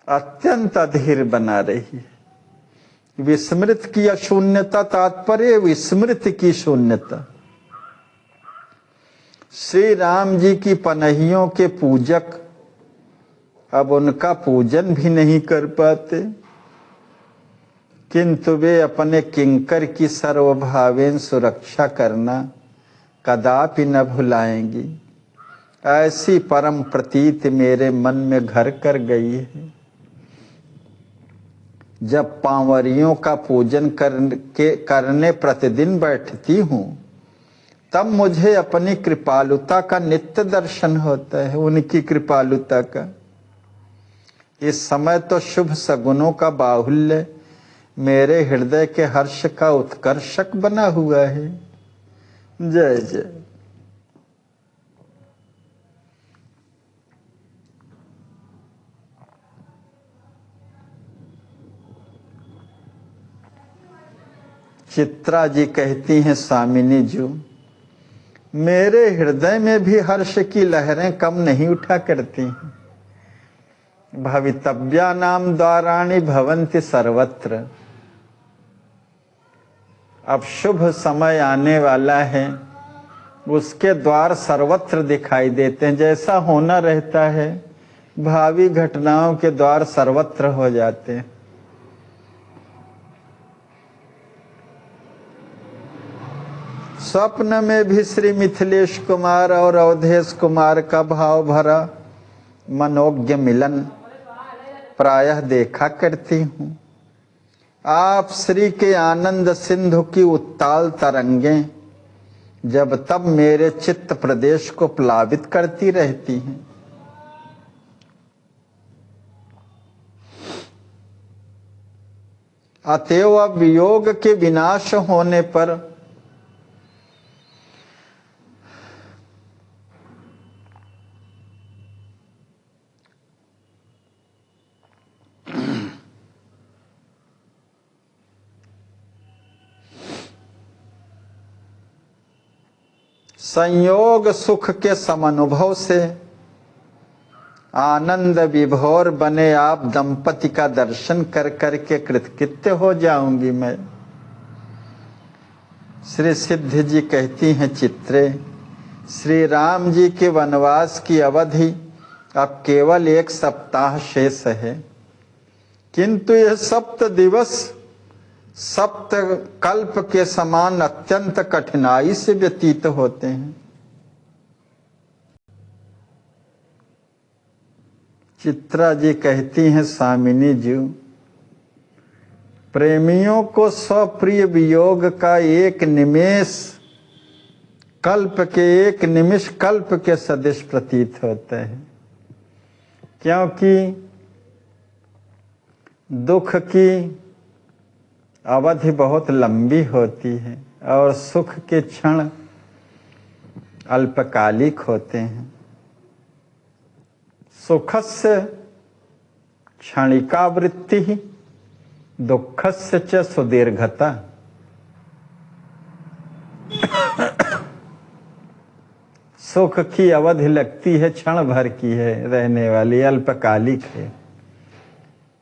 अत्यंत अधीर बना रही है। विस्मृत की अशून्यता तात्पर्य विस्मृत की शून्यता। श्री राम जी की पनहियों के पूजक अब उनका पूजन भी नहीं कर पाते, किंतु वे अपने किंकर की सर्वभावेन सुरक्षा करना कदापि न भुलाएंगी। ऐसी परम प्रतीत मेरे मन में घर कर गई है। जब पांवरियों का पूजन करने प्रतिदिन बैठती हूँ तब मुझे अपनी कृपालुता का नित्य दर्शन होता है, उनकी कृपालुता का। इस समय तो शुभ सगुनों का बाहुल्य मेरे हृदय के हर्ष का उत्कर्षक बना हुआ है। जय जय। चित्रा जी कहती हैं, स्वामिनी जी मेरे हृदय में भी हर्ष की लहरें कम नहीं उठा करती हैं। भवितव्या नाम द्वाराणि भवन्ति सर्वत्र। अब शुभ समय आने वाला है, उसके द्वार सर्वत्र दिखाई देते हैं। जैसा होना रहता है भावी घटनाओं के द्वार सर्वत्र हो जाते हैं। स्वप्न में भी श्री मिथिलेश कुमार और अवधेश कुमार का भाव भरा मनोज्ञ मिलन प्रायः देखा करती हूँ। आप श्री के आनंद सिंधु की उत्ताल तरंगें जब तब मेरे चित्त प्रदेश को प्लावित करती रहती हैं। अतएव अब वियोग के विनाश होने पर संयोग सुख के समानुभव से आनंद विभोर बने आप दंपति का दर्शन कर करके कृतकृत्य हो जाऊंगी मैं। श्री सिद्ध जी कहती हैं, चित्रे श्री राम जी के वनवास की अवधि अब केवल 1 सप्ताह शेष है, किंतु यह 7 दिवस 7 कल्प के समान अत्यंत कठिनाई से व्यतीत होते हैं। चित्रा जी कहती हैं, स्वामिनी जी प्रेमियों को स्वप्रिय वियोग का एक निमेष कल्प के 1 निमिष कल्प के सदृश प्रतीत होता है, क्योंकि दुख की अवधि बहुत लंबी होती है और सुख के क्षण अल्पकालिक होते हैं। सुखस्य क्षणिका वृत्ति दुःखस्य च सुदीर्घता। सुख की अवधि लगती है, क्षण भर की है रहने वाली, अल्पकालिक है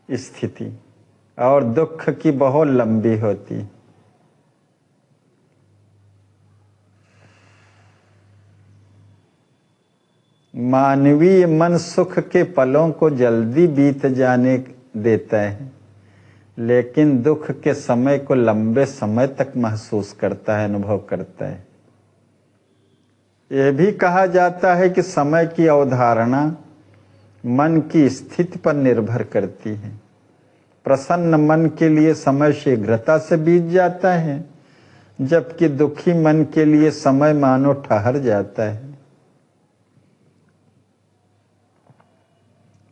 स्थिति, और दुख की बहुत लंबी होती। मानवीय मन सुख के पलों को जल्दी बीत जाने देता है, लेकिन दुख के समय को लंबे समय तक महसूस करता है, अनुभव करता है। यह भी कहा जाता है कि समय की अवधारणा मन की स्थिति पर निर्भर करती है। प्रसन्न मन के लिए समय शीघ्रता से बीत जाता है, जबकि दुखी मन के लिए समय मानो ठहर जाता है।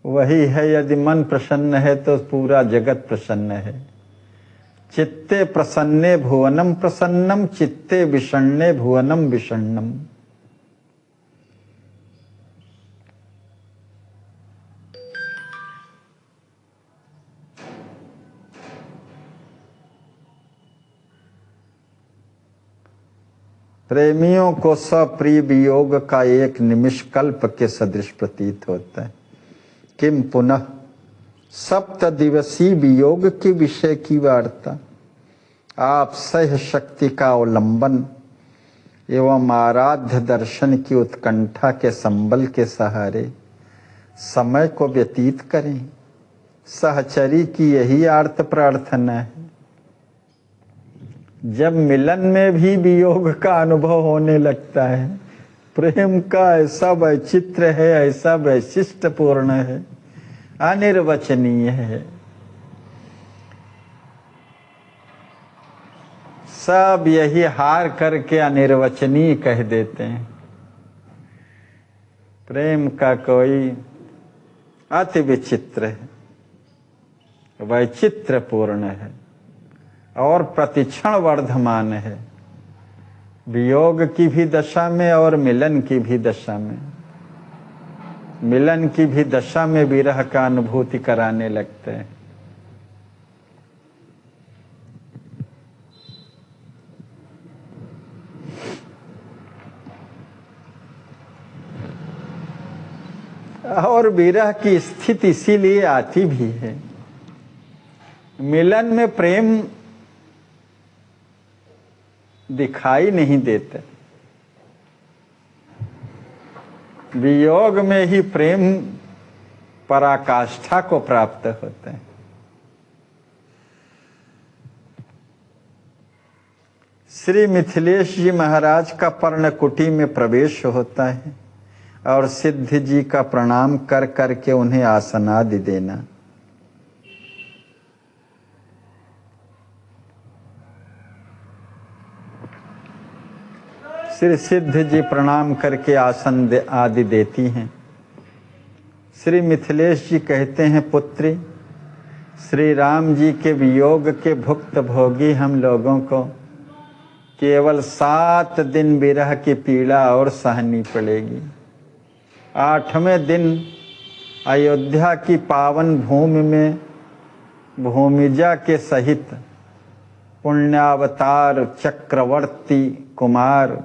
वही है, यदि मन प्रसन्न है तो पूरा जगत प्रसन्न है। चित्ते प्रसन्ने भुवनम प्रसन्नम, चित्ते विषण्णे भुवनम विषण्णम। प्रेमियों को सप्रिय वियोग का एक निमिष कल्प के सदृश प्रतीत होता है। किम पुनः सप्त दिवसीय वियोग के विषय की वार्ता। आप सह शक्ति का अवलंबन एवं आराध्य दर्शन की उत्कंठा के संबल के सहारे समय को व्यतीत करें। सहचरी की यही आर्त प्रार्थना है। जब मिलन में भी वियोग का अनुभव होने लगता है, प्रेम का ऐसा वैचित्र है, ऐसा वैशिष्ट्यपूर्ण है, अनिर्वचनीय है। सब यही हार करके अनिर्वचनीय कह देते हैं। प्रेम का कोई अति विचित्र है, वैचित्रपूर्ण है और प्रतिक्षण वर्धमान है। वियोग की भी दशा में और मिलन की भी दशा में। मिलन की भी दशा में विरह का अनुभूति कराने लगते हैं। और विरह की स्थिति इसीलिए आती भी है। मिलन में प्रेम दिखाई नहीं देता, वियोग में ही प्रेम पराकाष्ठा को प्राप्त होता है। श्री मिथिलेश जी महाराज का पर्णकुटी में प्रवेश होता है और सिद्ध जी का प्रणाम कर करके उन्हें आसनादि देना। श्री सिद्ध जी प्रणाम करके आसन आदि देती हैं। श्री मिथिलेश जी कहते हैं, पुत्री, श्री राम जी के वियोग के भुक्त भोगी हम लोगों को केवल 7 दिन विरह की पीड़ा और सहनी पड़ेगी। 8वें दिन अयोध्या की पावन भूमि में भूमिजा के सहित पुण्यावतार चक्रवर्ती कुमार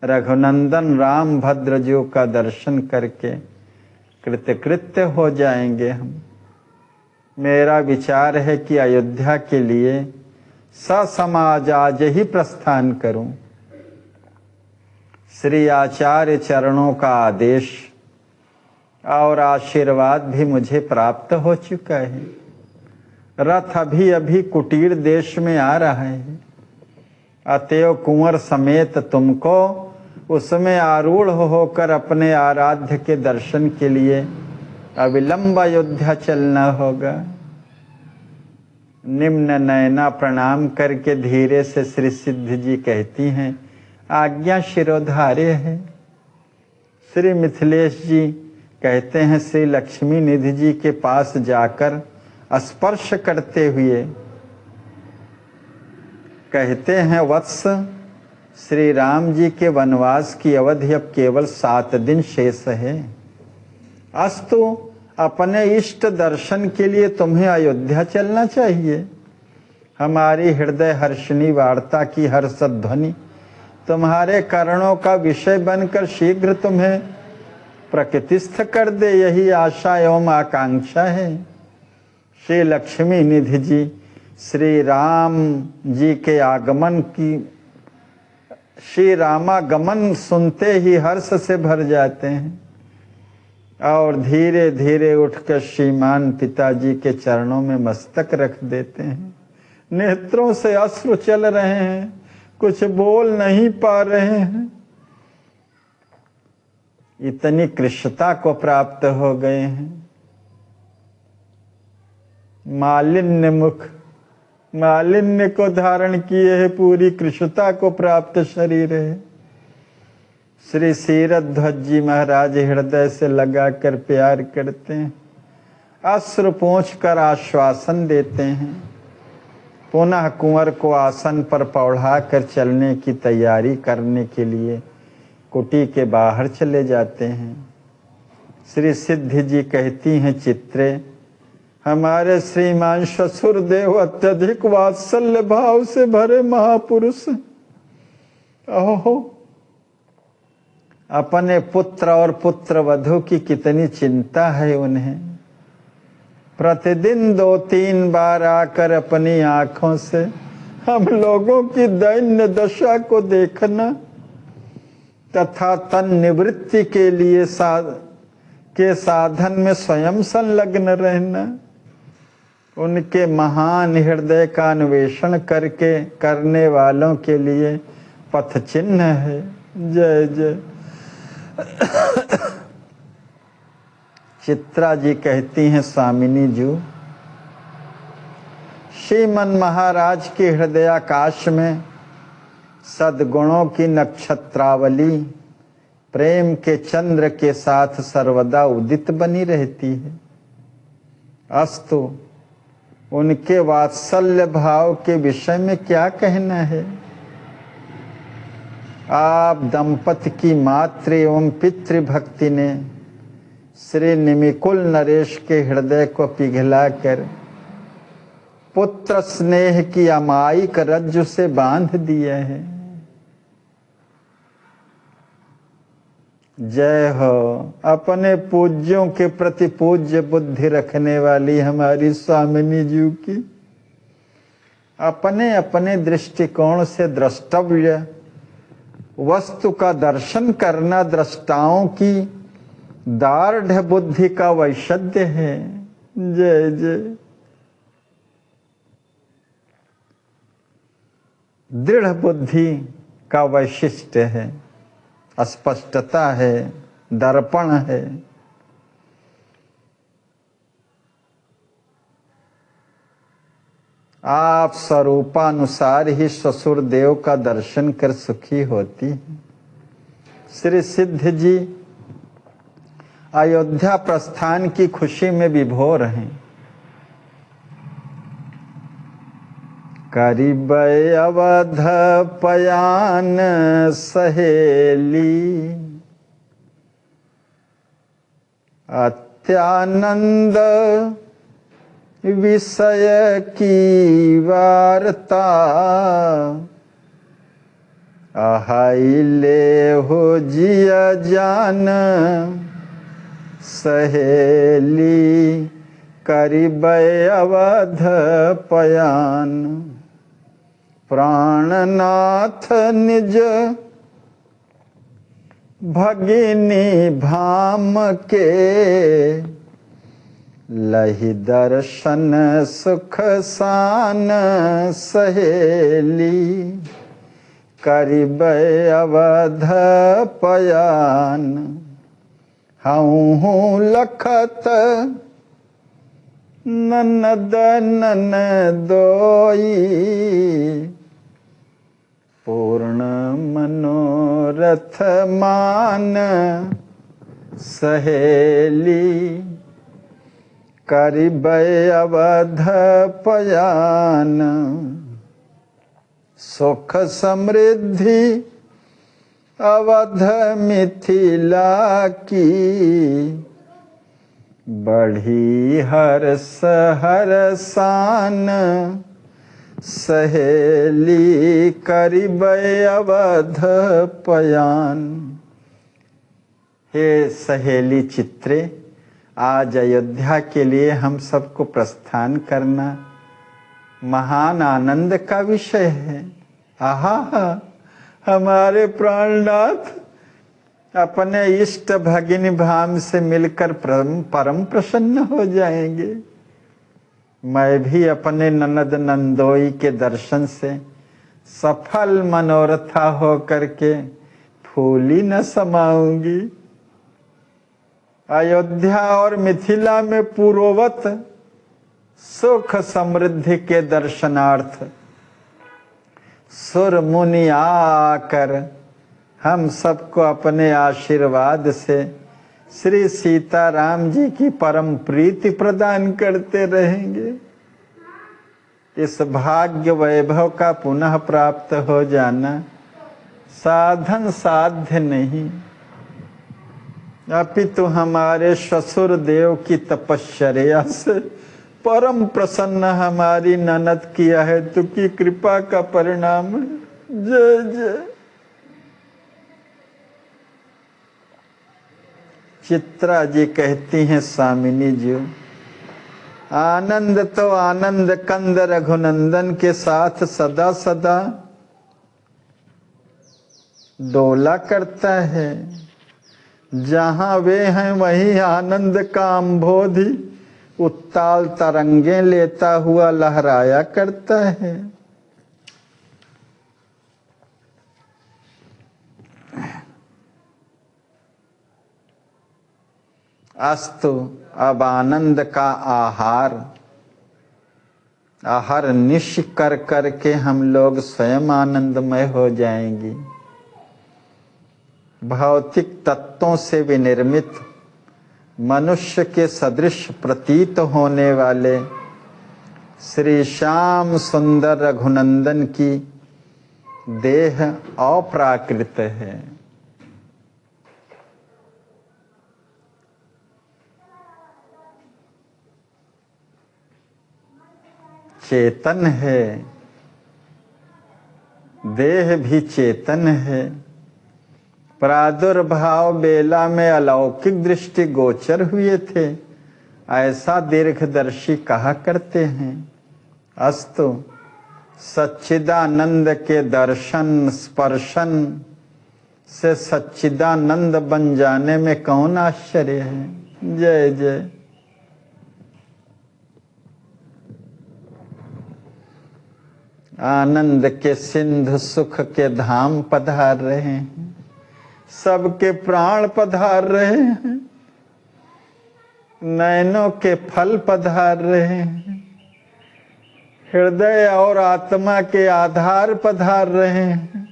रघुनंदन राम भद्रजू का दर्शन करके कृतकृत्य हो जाएंगे हम। मेरा विचार है कि अयोध्या के लिए ससमाज आज ही प्रस्थान करूं। श्री आचार्य चरणों का आदेश और आशीर्वाद भी मुझे प्राप्त हो चुका है। रथ अभी अभी कुटीर देश में आ रहा है। अतएव कुंवर समेत तुमको उसमें आरूढ़ होकर अपने आराध्य के दर्शन के लिए अविलंब अयोध्या चलना होगा। निम्न नयना प्रणाम करके धीरे से श्री सिद्ध जी कहती हैं, आज्ञा शिरोधार्य है। श्री मिथिलेश जी कहते हैं, श्री लक्ष्मी निधि जी के पास जाकर स्पर्श करते हुए कहते हैं, वत्स, श्री राम जी के वनवास की अवधि अब केवल 7 दिन शेष है। अस्तु, अपने इष्ट दर्शन के लिए तुम्हें अयोध्या चलना चाहिए। हमारी हृदय हर्षिणी वार्ता की हर्षध्वनि तुम्हारे कर्णों का विषय बनकर शीघ्र तुम्हें प्रकृतिस्थ कर दे, यही आशा एवं आकांक्षा है। श्री लक्ष्मी निधि जी श्री राम जी के आगमन की श्री रामागमन सुनते ही हर्ष से भर जाते हैं और धीरे धीरे उठकर श्रीमान पिताजी के चरणों में मस्तक रख देते हैं। नेत्रों से अश्रु चल रहे हैं, कुछ बोल नहीं पा रहे हैं। इतनी कृष्णता को प्राप्त हो गए हैं। मालिन्य मुख, मालिन्य को धारण किए है, पूरी कृष्णता को प्राप्त शरीर है। श्री क्षीरध्वज जी महाराज हृदय से लगाकर प्यार करते हैं, अश्रु पोंछ कर आश्वासन देते हैं, पुनः कुंवर को आसन पर पौढ़ा कर चलने की तैयारी करने के लिए कुटी के बाहर चले जाते हैं। श्री सिद्धि जी कहती हैं, चित्रे, हमारे श्रीमान ससुर देव अत्यधिक वात्सल्य भाव से भरे महापुरुष, ओहो, अपने पुत्र और पुत्र वधू की कितनी चिंता है उन्हें। प्रतिदिन 2-3 बार आकर अपनी आंखों से हम लोगों की दैन्य दशा को देखना तथा तन निवृत्ति के लिए साधन में स्वयं संलग्न रहना उनके महान हृदय का अन्वेषण करने वालों के लिए पथ चिन्ह है। जय जय। चित्रा जी कहती हैं, स्वामिनी जी, श्रीमन महाराज के हृदयाकाश में सद्गुणों की नक्षत्रावली प्रेम के चंद्र के साथ सर्वदा उदित बनी रहती है। अस्तु, उनके वात्सल्य भाव के विषय में क्या कहना है। आप दंपति की मातृ एवं पितृभक्ति ने श्री निमिकुल नरेश के हृदय को पिघलाकर पुत्र स्नेह की अमायिक रज्जु से बांध दिए हैं। जय हो अपने पूज्यों के प्रति पूज्य बुद्धि रखने वाली हमारी स्वामिनी जी की। अपने अपने दृष्टिकोण से द्रष्टव्य वस्तु का दर्शन करना दृष्टाओं की दार्ढ़ बुद्धि का वैशद्य है। जय जय। दृढ़ बुद्धि का वैशिष्ट्य है, स्पष्टता है, दर्पण है। आप स्वरूपानुसार ही ससुर देव का दर्शन कर सुखी होती हैं। श्री सिद्ध जी अयोध्या प्रस्थान की खुशी में विभोर हैं। करीब अवध पयान सहेली, अत्यानंद विषय की वार्ता, आहाइले हो जिया जान सहेली, करीब अवध पयान, प्राणनाथ निज भगिनी भाम के, लहि दर्शन सुख सान सहेली, करीब अवध पयान, हूँ लखत ननद ननदोई, पूर्ण मनोरथ मान सहेली, करीब अवध पयान, सुख समृद्धि अवध मिथिला की, बढ़ी हर्ष हरसान सहेली, करीब अवध पयान। हे सहेली चित्रे, आज अयोध्या के लिए हम सबको प्रस्थान करना महान आनंद का विषय है। आहा, हमारे प्राणनाथ अपने इष्ट भगिनी भाम से मिलकर परम प्रसन्न हो जाएंगे। मैं भी अपने ननद नंदोई के दर्शन से सफल मनोरथा हो करके फूली न समाऊंगी। अयोध्या और मिथिला में पूर्ववत सुख समृद्धि के दर्शनार्थ सुर मुनि आकर हम सबको अपने आशीर्वाद से श्री सीताराम जी की परम प्रीति प्रदान करते रहेंगे। इस भाग्य वैभव का पुनः प्राप्त हो जाना साधन साध्य नहीं, अपितु हमारे ससुर देव की तपश्चर्या से परम प्रसन्न हमारी ननद किया है तो की कृपा का परिणाम है। जय जय। चित्रा जी कहती हैं स्वामिनी जी, आनंद तो आनंद कंद रघुनंदन के साथ सदा सदा डोला करता है। जहां वे हैं वहीं आनंद का अम्भोधि उत्ताल तरंगे लेता हुआ लहराया करता है। अस्तु, अब आनंद का आहार निश कर करके हम लोग स्वयं आनंदमय हो जाएंगे। भौतिक तत्वों से विनिर्मित मनुष्य के सदृश प्रतीत होने वाले श्री श्याम सुंदर रघुनंदन की देह अप्राकृत है, चेतन है, देह भी चेतन है। प्रादुर्भाव बेला में अलौकिक दृष्टि गोचर हुए थे, ऐसा दीर्घदर्शी कहा करते हैं। अस्तु, सच्चिदानंद के दर्शन स्पर्शन से सच्चिदानंद बन जाने में कौन आश्चर्य है। जय जय। आनंद के सिंधु सुख के धाम पधार रहे हैं, सबके प्राण पधार रहे हैं, नयनों के फल पधार रहे हैं, हृदय और आत्मा के आधार पधार रहे हैं,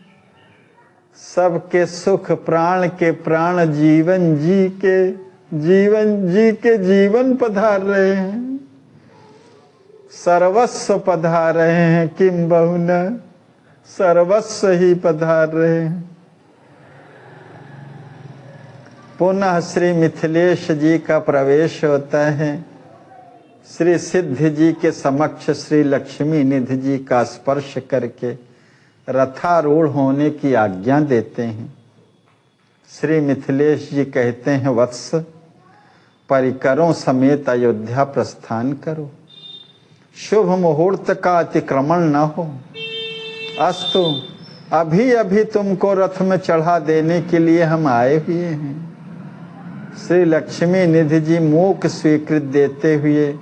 सबके सुख प्राण के प्राण जीवन जी के जीवन पधार रहे हैं, सर्वस्व पधार रहे हैं, किम बहुना सर्वस्व ही पधार रहे हैं। पुनः श्री मिथिलेश जी का प्रवेश होता है। श्री सिद्ध जी के समक्ष श्री लक्ष्मी निधि जी का स्पर्श करके रथारूढ़ होने की आज्ञा देते हैं। श्री मिथिलेश जी कहते हैं, वत्स परिकरों समेत अयोध्या प्रस्थान करो, शुभ मुहूर्त का अतिक्रमण न हो। अस्तु, अभी अभी तुमको रथ में चढ़ा देने के लिए हम आए हुए हैं। श्री लक्ष्मी निधि जी मूक स्वीकृत देते हुए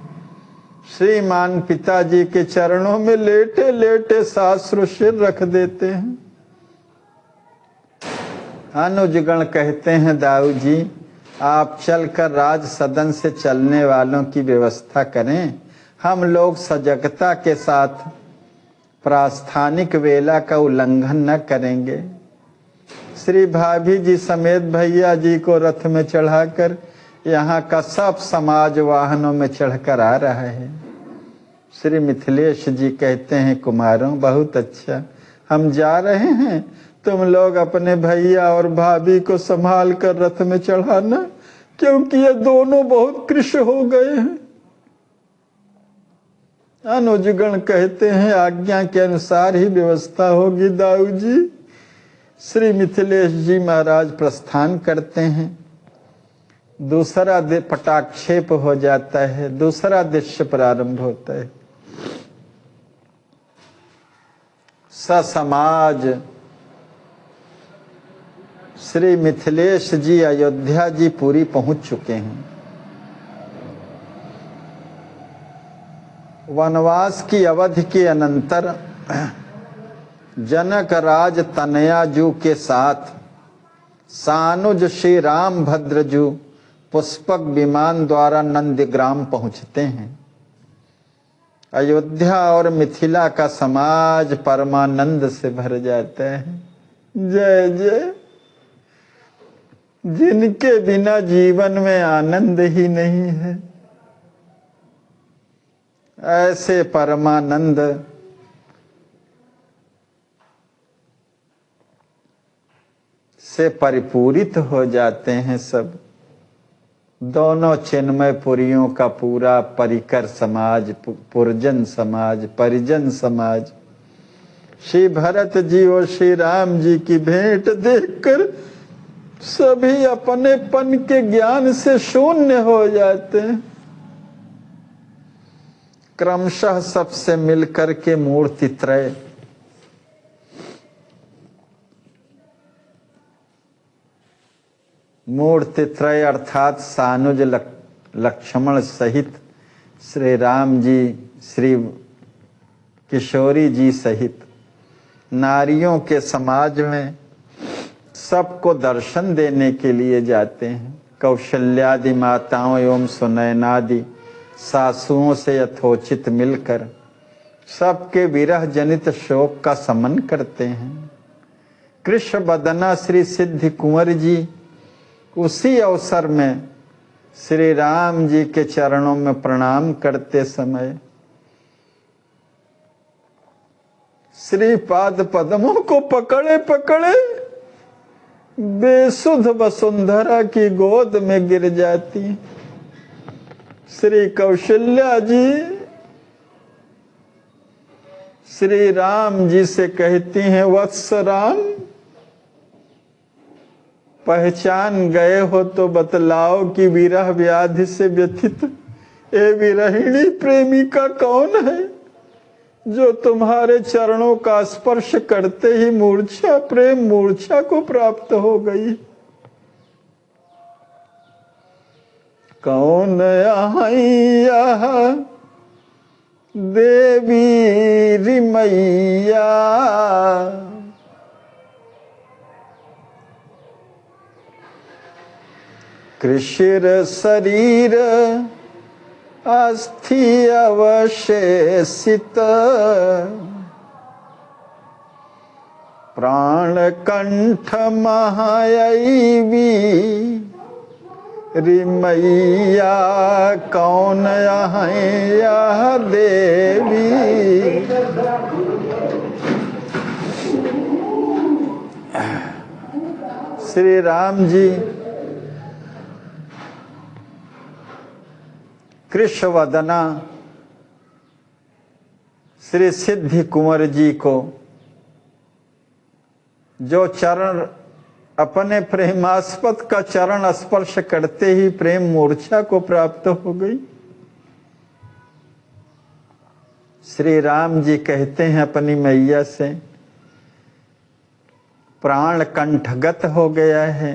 श्रीमान पिताजी के चरणों में लेटे लेटे साश्रु सिर रख देते हैं। अनुजगण कहते हैं, दाऊ जी आप चलकर राज सदन से चलने वालों की व्यवस्था करें, हम लोग सजगता के साथ प्रास्थानिक वेला का उल्लंघन न करेंगे। श्री भाभी जी समेत भैया जी को रथ में चढ़ाकर यहाँ का सब समाज वाहनों में चढ़कर आ रहा है। श्री मिथिलेश जी कहते हैं, कुमारों बहुत अच्छा, हम जा रहे हैं, तुम लोग अपने भैया और भाभी को संभाल कर रथ में चढ़ाना, क्योंकि ये दोनों बहुत कृश हो गए हैं। अनुजगण कहते हैं, आज्ञा के अनुसार ही व्यवस्था होगी दाऊ जी। श्री मिथिलेश जी महाराज प्रस्थान करते हैं। दूसरा पटाक्षेप हो जाता है, दूसरा दृश्य प्रारंभ होता है। ससमाज श्री मिथिलेश जी अयोध्या जी पूरी पहुंच चुके हैं। वनवास की अवधि के अनंतर जनक राज तनयाजू के साथ सानुज श्री रामभद्रजू पुष्पक विमान द्वारा नंदग्राम पहुंचते हैं। अयोध्या और मिथिला का समाज परमानंद से भर जाता है। जय जय। जिनके बिना जीवन में आनंद ही नहीं है, ऐसे परमानंद से परिपूरित हो जाते हैं सब। दोनों चिन्मय पुरियों का पूरा परिकर समाज, पुरजन समाज, परिजन समाज, श्री भरत जी और श्री राम जी की भेंट देखकर सभी अपनेपन के ज्ञान से शून्य हो जाते हैं। क्रमशः सबसे मिलकर के मूर्ति त्रय, मूर्ति त्रय अर्थात सानुज लक्ष्मण सहित श्री राम जी, श्री किशोरी जी सहित नारियों के समाज में सबको दर्शन देने के लिए जाते हैं। कौशल्यादि माताओं एवं सुनयनादि सासुओं से यथोचित मिलकर सबके विरह जनित शोक का शमन करते हैं। कृष्ण बदना श्री सिद्धि कुंवर जी उसी अवसर में श्री राम जी के चरणों में प्रणाम करते समय श्री पाद पद्मों को पकड़े पकड़े बेसुध वसुंधरा की गोद में गिर जाती। श्री कौशल्या जी श्री राम जी से कहती हैं, वत्स राम, पहचान गए हो तो बतलाओ कि विरह व्याधि से व्यथित ए विरहिणी प्रेमिका कौन है जो तुम्हारे चरणों का स्पर्श करते ही मूर्छा, प्रेम मूर्छा को प्राप्त हो गई। कौन यहाँ देवी रिमैया, कृष्ण शरीर अस्थि अवशेषित, प्राण कंठ महायवी रिमैया, कौन यहाँ यह देवी। श्री राम जी कृष्ण वदना श्री सिद्धि कुंवर जी को जो चरण अपने प्रेमास्पद का चरण स्पर्श करते ही प्रेम मूर्छा को प्राप्त हो गई। श्री राम जी कहते हैं अपनी मैया से, प्राण कंठगत हो गया है,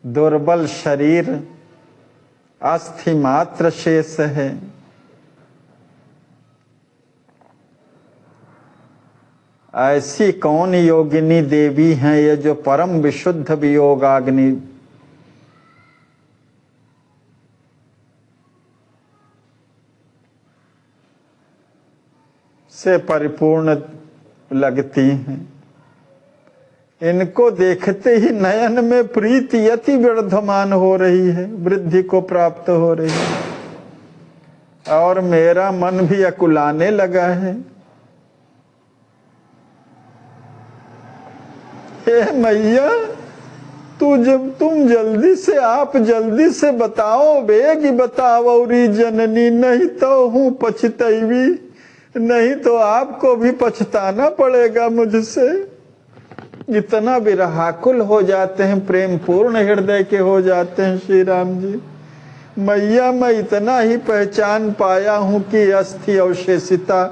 दुर्बल शरीर अस्थि मात्र शेष है। ऐसी कौन योगिनी देवी हैं ये जो परम विशुद्ध वियोगाग्नि से परिपूर्ण लगती हैं। इनको देखते ही नयन में प्रीति अति वर्धमान हो रही है, वृद्धि को प्राप्त हो रही है और मेरा मन भी अकुलाने लगा है। हे मैया, तुम जल्दी से, आप जल्दी से बताओ, बेगी बताओ री जननी, नहीं तो हूँ पछतैवी, नहीं तो आपको भी पछताना पड़ेगा मुझसे। इतना विरहाकुल हो जाते हैं, प्रेम पूर्ण हृदय के हो जाते हैं श्री राम जी। मैया, मैं इतना ही पहचान पाया हूँ कि अस्थि अवशेषिता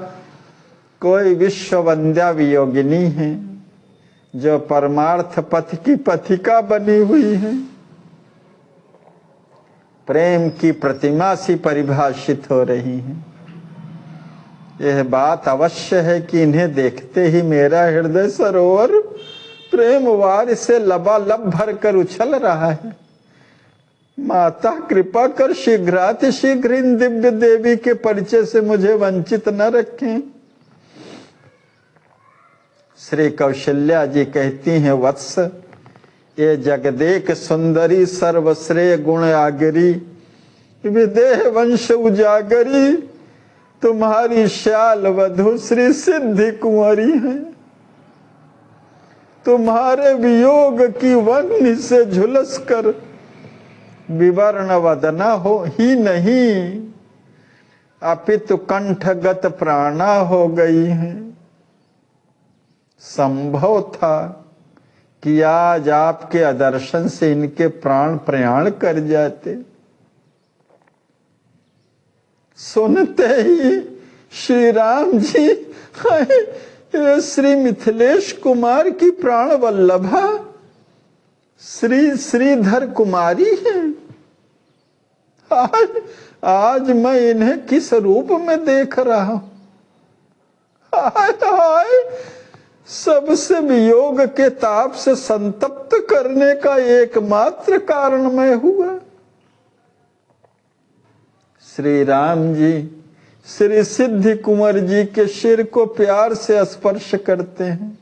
कोई विश्व वंद्या वियोगिनी है जो परमार्थ पथ की पथिका बनी हुई है, प्रेम की प्रतिमा सी परिभाषित हो रही है। यह बात अवश्य है कि इन्हें देखते ही मेरा हृदय सरोवर प्रेम वार से लबालब भर कर उछल रहा है। माता कृपा कर शीघ्रातिशीघ्र इन दिव्य देवी के परिचय से मुझे वंचित न रखें। श्री कौशल्या जी कहती हैं, वत्स ये जगदेक सुंदरी सर्वश्रेय गुण आगरी विदेह वंश उजागरी तुम्हारी श्याल वधु श्री सिद्धि कुंवरी है। तुम्हारे वियोग की वन्य से झुलस कर विवर्ण वदना हो ही नहीं अपितु कंठगत प्राणा हो गई है। संभव था कि आज आपके आदर्शन से इनके प्राण प्रयाण कर जाते। सुनते ही श्री राम जी श्री मिथिलेश कुमार की प्राण वल्लभा श्री श्रीधर कुमारी है। आज मैं इन्हें किस रूप में देख रहा हूं। हाय सबसे वियोग के ताप से संतप्त करने का एकमात्र कारण मैं हुआ। श्री राम जी श्री सिद्धि कुंवर जी के सिर को प्यार से स्पर्श करते हैं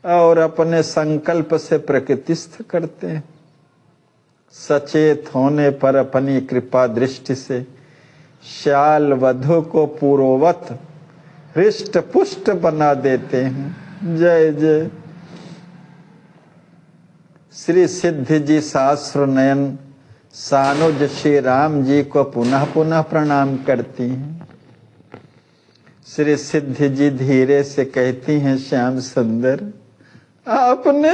और अपने संकल्प से प्रकृतिस्थ करते हैं। सचेत होने पर अपनी कृपा दृष्टि से श्याल वधु को पूर्ववत हृष्ट पुष्ट बना देते हैं। जय जय। श्री सिद्धि जी सहस्र नयन सानुज श्री राम जी को पुनः पुनः प्रणाम करती हैं। श्री सिद्धि जी धीरे से कहती हैं, श्याम सुंदर आपने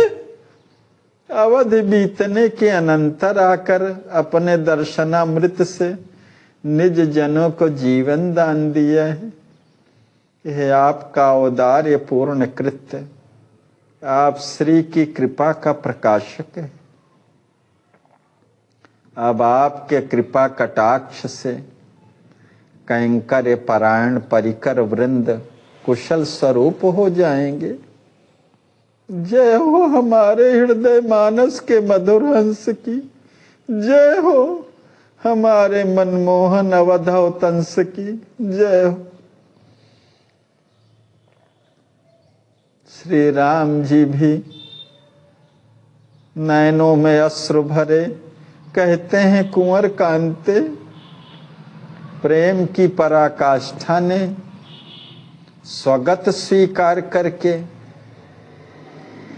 अवध बीतने के अनंतर आकर अपने दर्शनामृत से निज जनों को जीवन दान दिया है। यह आपका औदार्य पूर्ण कृत्य, आप श्री की कृपा का प्रकाशक है। अब आपके कृपा कटाक्ष से कैंकर्य परायण परिकर वृंद कुशल स्वरूप हो जाएंगे। जय हो हमारे हृदय मानस के मधुर हंस की, जय हो हमारे मनमोहन अवधवतंस की, जय हो। श्री राम जी भी नैनों में अश्रु भरे कहते हैं, कुंवर कांते प्रेम की पराकाष्ठा ने स्वगत स्वीकार करके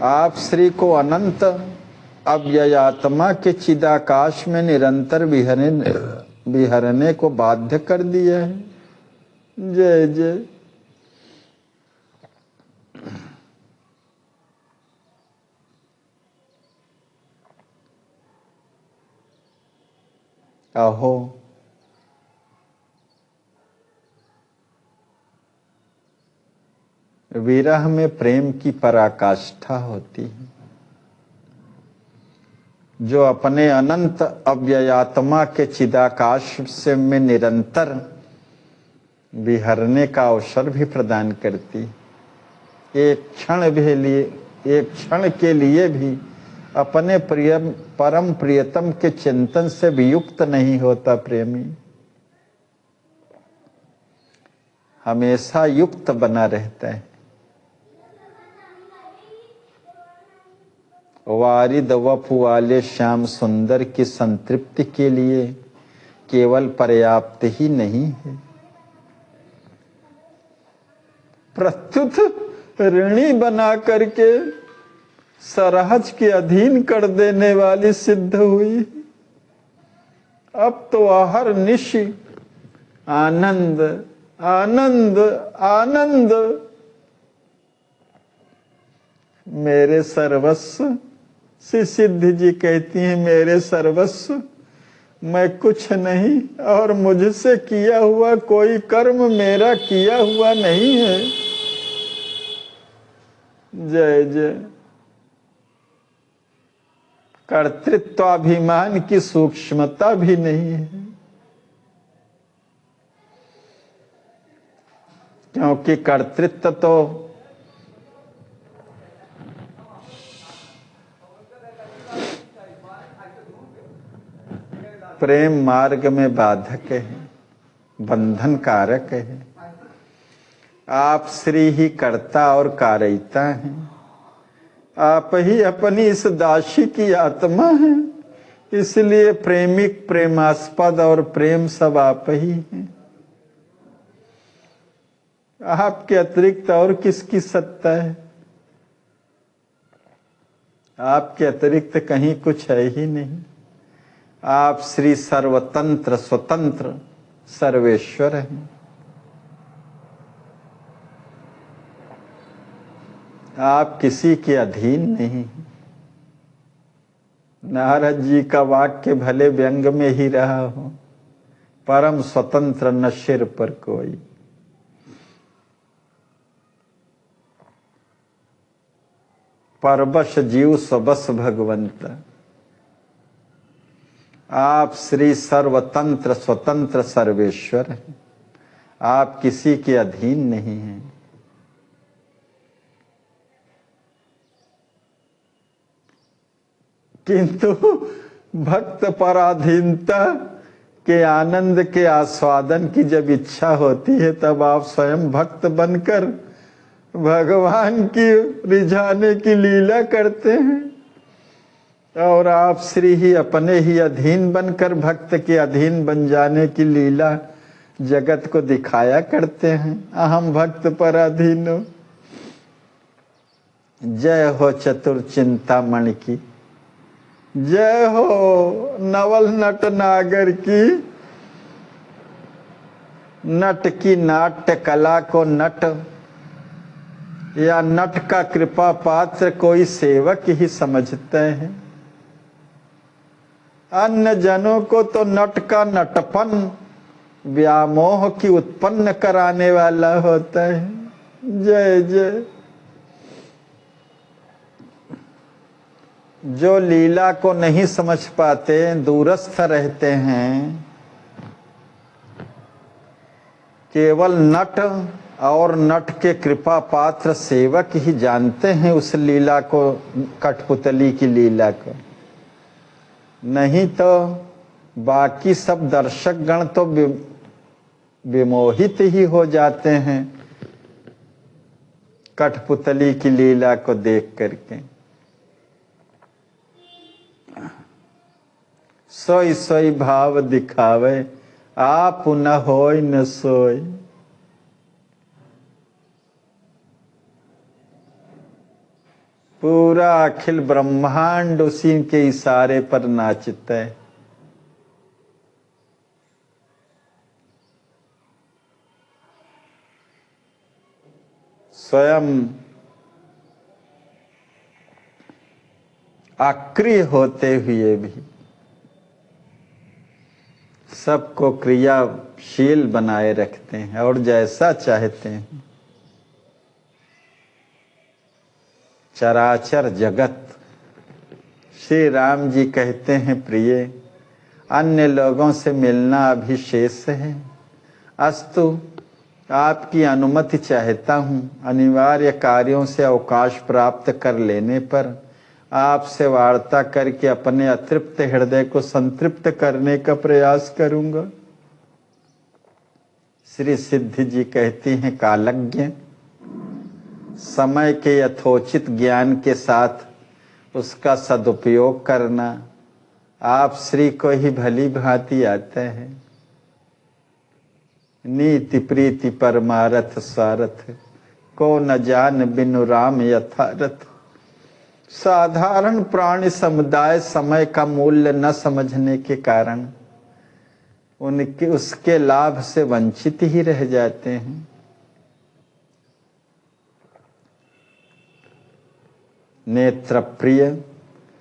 आप श्री को अनंत अव्ययात्मा के चिदाकाश में निरंतर विहरने को बाध्य कर दिया है। जय जय। अहो विरह में प्रेम की पराकाष्ठा होती है। जो अपने अनंत अव्ययात्मा के चिदाकाश से में निरंतर विहरने का अवसर भी प्रदान करती। एक क्षण के लिए भी अपने परम प्रियतम के चिंतन से वियुक्त नहीं होता प्रेमी, हमेशा युक्त बना रहता है। वारिद वपु वाले श्याम सुंदर की संतृप्ति के लिए केवल पर्याप्त ही नहीं है, प्रत्युत ऋणी बना करके सरहज के अधीन कर देने वाली सिद्ध हुई। अब तो हर निशि आनंद आनंद आनंद। मेरे सर्वस्व, श्री सिद्धि जी कहती हैं, मेरे सर्वस्व, मैं कुछ नहीं और मुझसे किया हुआ कोई कर्म मेरा किया हुआ नहीं है। जय जय। कर्तृत्वाभिमान की सूक्ष्मता भी नहीं है, क्योंकि कर्तृत्व तो प्रेम मार्ग में बाधक है, बंधन कारक है। आप श्री ही कर्ता और कारयिता हैं। आप ही अपनी इस दासी की आत्मा है, इसलिए प्रेमिक, प्रेमास्पद और प्रेम सब आप ही हैं। आपके अतिरिक्त और किसकी सत्ता है? आपके अतिरिक्त कहीं कुछ है ही नहीं। आप श्री सर्वतंत्र स्वतंत्र सर्वेश्वर हैं। आप किसी के अधीन नहीं। नारद जी का वाक्य भले व्यंग में ही रहा हो, परम स्वतंत्र न सिर पर कोई। परवश जीव सबस भगवंत। आप श्री सर्वतंत्र स्वतंत्र सर्वेश्वर हैं। आप किसी के अधीन नहीं हैं। किंतु भक्त पराधीनता के आनंद के आस्वादन की जब इच्छा होती है, तब आप स्वयं भक्त बनकर भगवान की रिझाने की लीला करते हैं। और आप श्री ही अपने ही अधीन बनकर भक्त के अधीन बन जाने की लीला जगत को दिखाया करते हैं। अहम भक्त पराधीनो। जय हो चतुर चिंतामणि की, जय हो नवल नट नागर की। नट की नाट्य कला को नट या नट का कृपा पात्र कोई सेवक ही समझते हैं। अन्य जनों को तो नट का नटपन व्यामोह की उत्पन्न कराने वाला होता है। जय जय। जो लीला को नहीं समझ पाते, दूरस्थ रहते हैं, केवल नट और नट के कृपा पात्र सेवक ही जानते हैं उस लीला को, कठपुतली की लीला को। नहीं तो बाकी सब दर्शक गण तो विमोहित ही हो जाते हैं कठपुतली की लीला को देख करके। सोई सोई भाव दिखावे, आप न होय न सोय। पूरा अखिल ब्रह्मांड उसी के इशारे पर नाचता है। स्वयं अक्रिय होते हुए भी सबको क्रियाशील बनाए रखते हैं और जैसा चाहते हैं। चराचर जगत, श्री राम जी कहते हैं, प्रिय अन्य लोगों से मिलना अभी शेष है। अस्तु, आपकी अनुमति चाहता हूँ। अनिवार्य कार्यों से अवकाश प्राप्त कर लेने पर आपसे वार्ता करके अपने अतृप्त हृदय को संतृप्त करने का प्रयास करूंगा। श्री सिद्धि जी कहती हैं, कालज्ञ समय के यथोचित ज्ञान के साथ उसका सदुपयोग करना आप श्री को ही भली भांति आता है। नीति प्रीति परमारथ स्वार्थ को न जान बिनु राम यथारथ। साधारण प्राणी समुदाय समय का मूल्य न समझने के कारण उनके उसके लाभ से वंचित ही रह जाते हैं। नेत्र प्रिय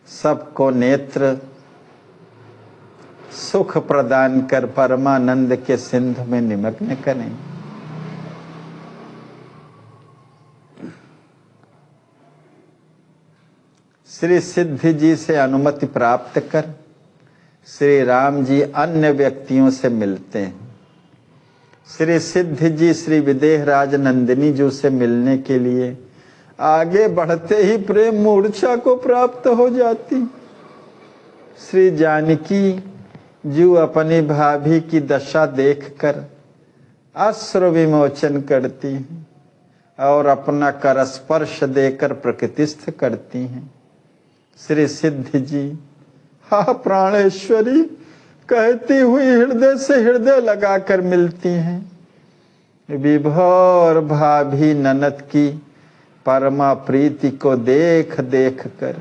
सबको नेत्र सुख प्रदान कर परमानंद के सिंधु में निमग्न करें। श्री सिद्धि जी से अनुमति प्राप्त कर श्री राम जी अन्य व्यक्तियों से मिलते हैं। श्री सिद्धि जी श्री विदेहराज नंदिनी जी से मिलने के लिए आगे बढ़ते ही प्रेम मूर्छा को प्राप्त हो जाती। श्री जानकी जो अपनी भाभी की दशा देखकर अश्रु विमोचन करती हैं और अपना कर स्पर्श देकर प्रकृतिस्थ करती हैं। श्री सिद्धि जी हा प्राणेश्वरी कहती हुई हृदय से हृदय लगाकर मिलती हैं। विभोर भाभी ननद की परमा प्रीति को देख देख कर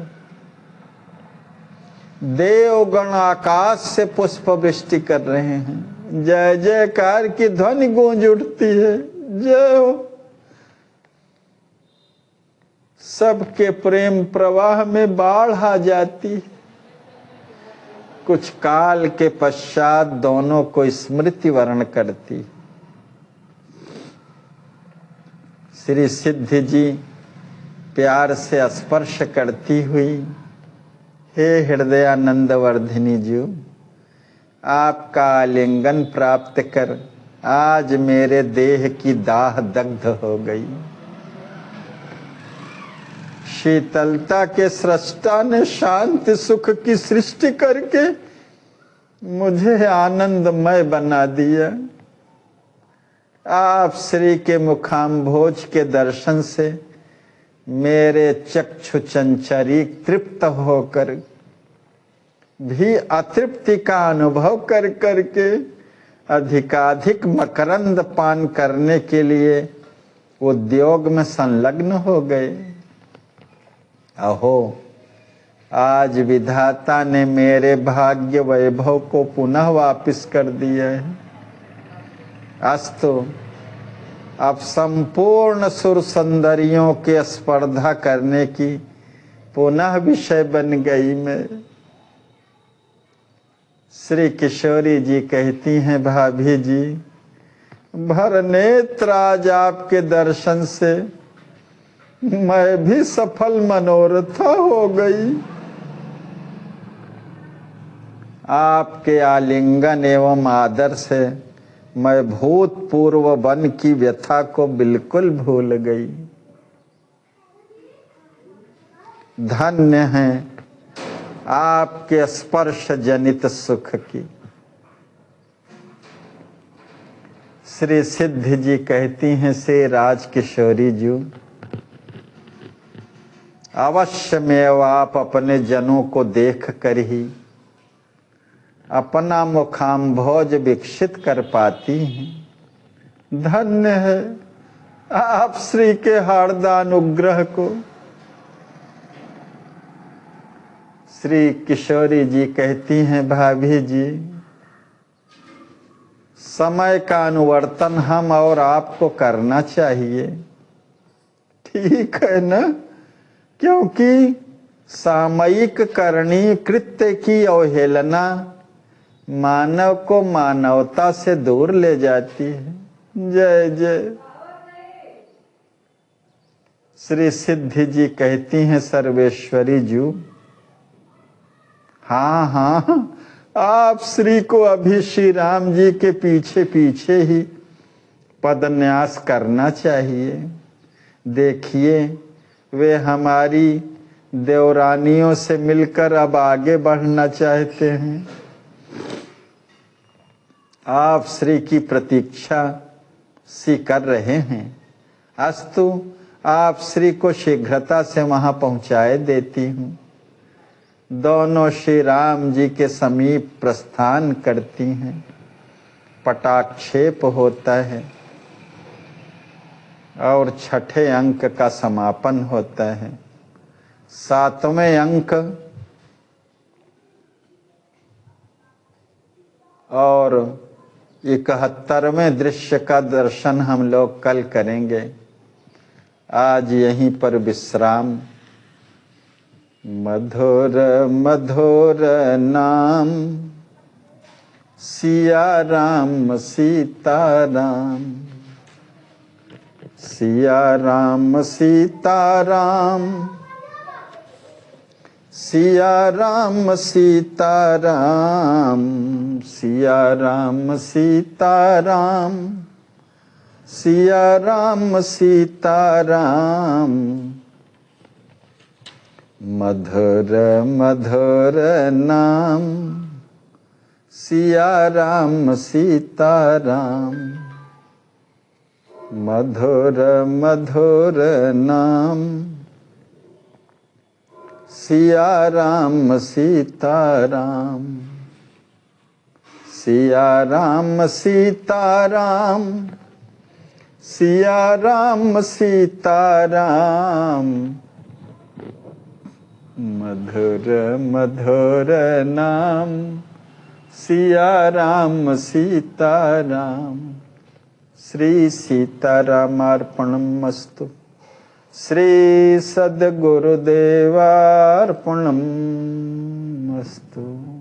देवगण आकाश से पुष्प वृष्टि कर रहे हैं। जय जयकार की ध्वनि गूंज उठती है। जय हो। सबके प्रेम प्रवाह में बाढ़ आ जाती है। कुछ काल के पश्चात दोनों को स्मृति वर्ण करती। श्री सिद्धि जी प्यार से स्पर्श करती हुई, हे हृदयानंद वर्धिनी जी, आपका आलिंगन प्राप्त कर आज मेरे देह की दाह दग्ध हो गई। शीतलता के सृष्टा ने शांति सुख की सृष्टि करके मुझे आनंदमय बना दिया। आप श्री के मुखाम्भोज के दर्शन से मेरे चक्षु चंचरीक तृप्त होकर भी अतृप्ति का अनुभव कर करके अधिकाधिक मकरंद पान करने के लिए उद्योग में संलग्न हो गए। अहो, आज विधाता ने मेरे भाग्य वैभव को पुनः वापिस कर दिया है। अस्तु, अब संपूर्ण सुर सुंदरियों के स्पर्धा करने की पुनः विषय बन गई मैं। श्री किशोरी जी कहती हैं, भाभी जी भर नेत्र आज आपके दर्शन से मैं भी सफल मनोरथा हो गई। आपके आलिंगन एवं आदर से मैं भूतपूर्व वन की व्यथा को बिल्कुल भूल गई। धन्य है आपके स्पर्श जनित सुख की। श्री सिद्धि जी कहती हैं, से राजकिशोरी जी अवश्य में आप अपने जनों को देख कर ही अपना मुखाम्भोज विकसित कर पाती हैं। धन्य है आप श्री के हार्दानुग्रह को। श्री किशोरी जी कहती हैं, भाभी जी समय का अनुवर्तन हम और आपको करना चाहिए। ठीक है ना, क्योंकि सामयिक करणी कृत्य की अवहेलना मानव को मानवता से दूर ले जाती है। जय जय। श्री सिद्धि जी कहती हैं, सर्वेश्वरी जी हाँ हाँ, आप श्री को अभी श्री राम जी के पीछे पीछे ही पदन्यास करना चाहिए। देखिए वे हमारी देवरानियों से मिलकर अब आगे बढ़ना चाहते हैं। आप श्री की प्रतीक्षा सी कर रहे हैं। अस्तु, आप श्री को शीघ्रता से वहां पहुंचाए देती हूँ। दोनों श्री राम जी के समीप प्रस्थान करती हैं। पटाक्षेप होता है और छठे अंक का समापन होता है। सातवें अंक और 71वें दृश्य का दर्शन हम लोग कल करेंगे। आज यहीं पर विश्राम। मधुर मधुर नाम सिया राम सीता राम, सिया राम सीता राम, सिया राम सीता राम, सिया राम सीता राम, सिया राम सीता राम। मधुर मधुर नाम सिया राम सीताराम, मधुर मधुर नाम। सिया राम सीताराम, सिया राम सीताराम, सिया राम सीताराम, मधुर मधुर नाम। सिया राम सीताराम। श्री सीतारामार्पणमस्तु। श्री सद्गुरुदेवार्पणमस्तु।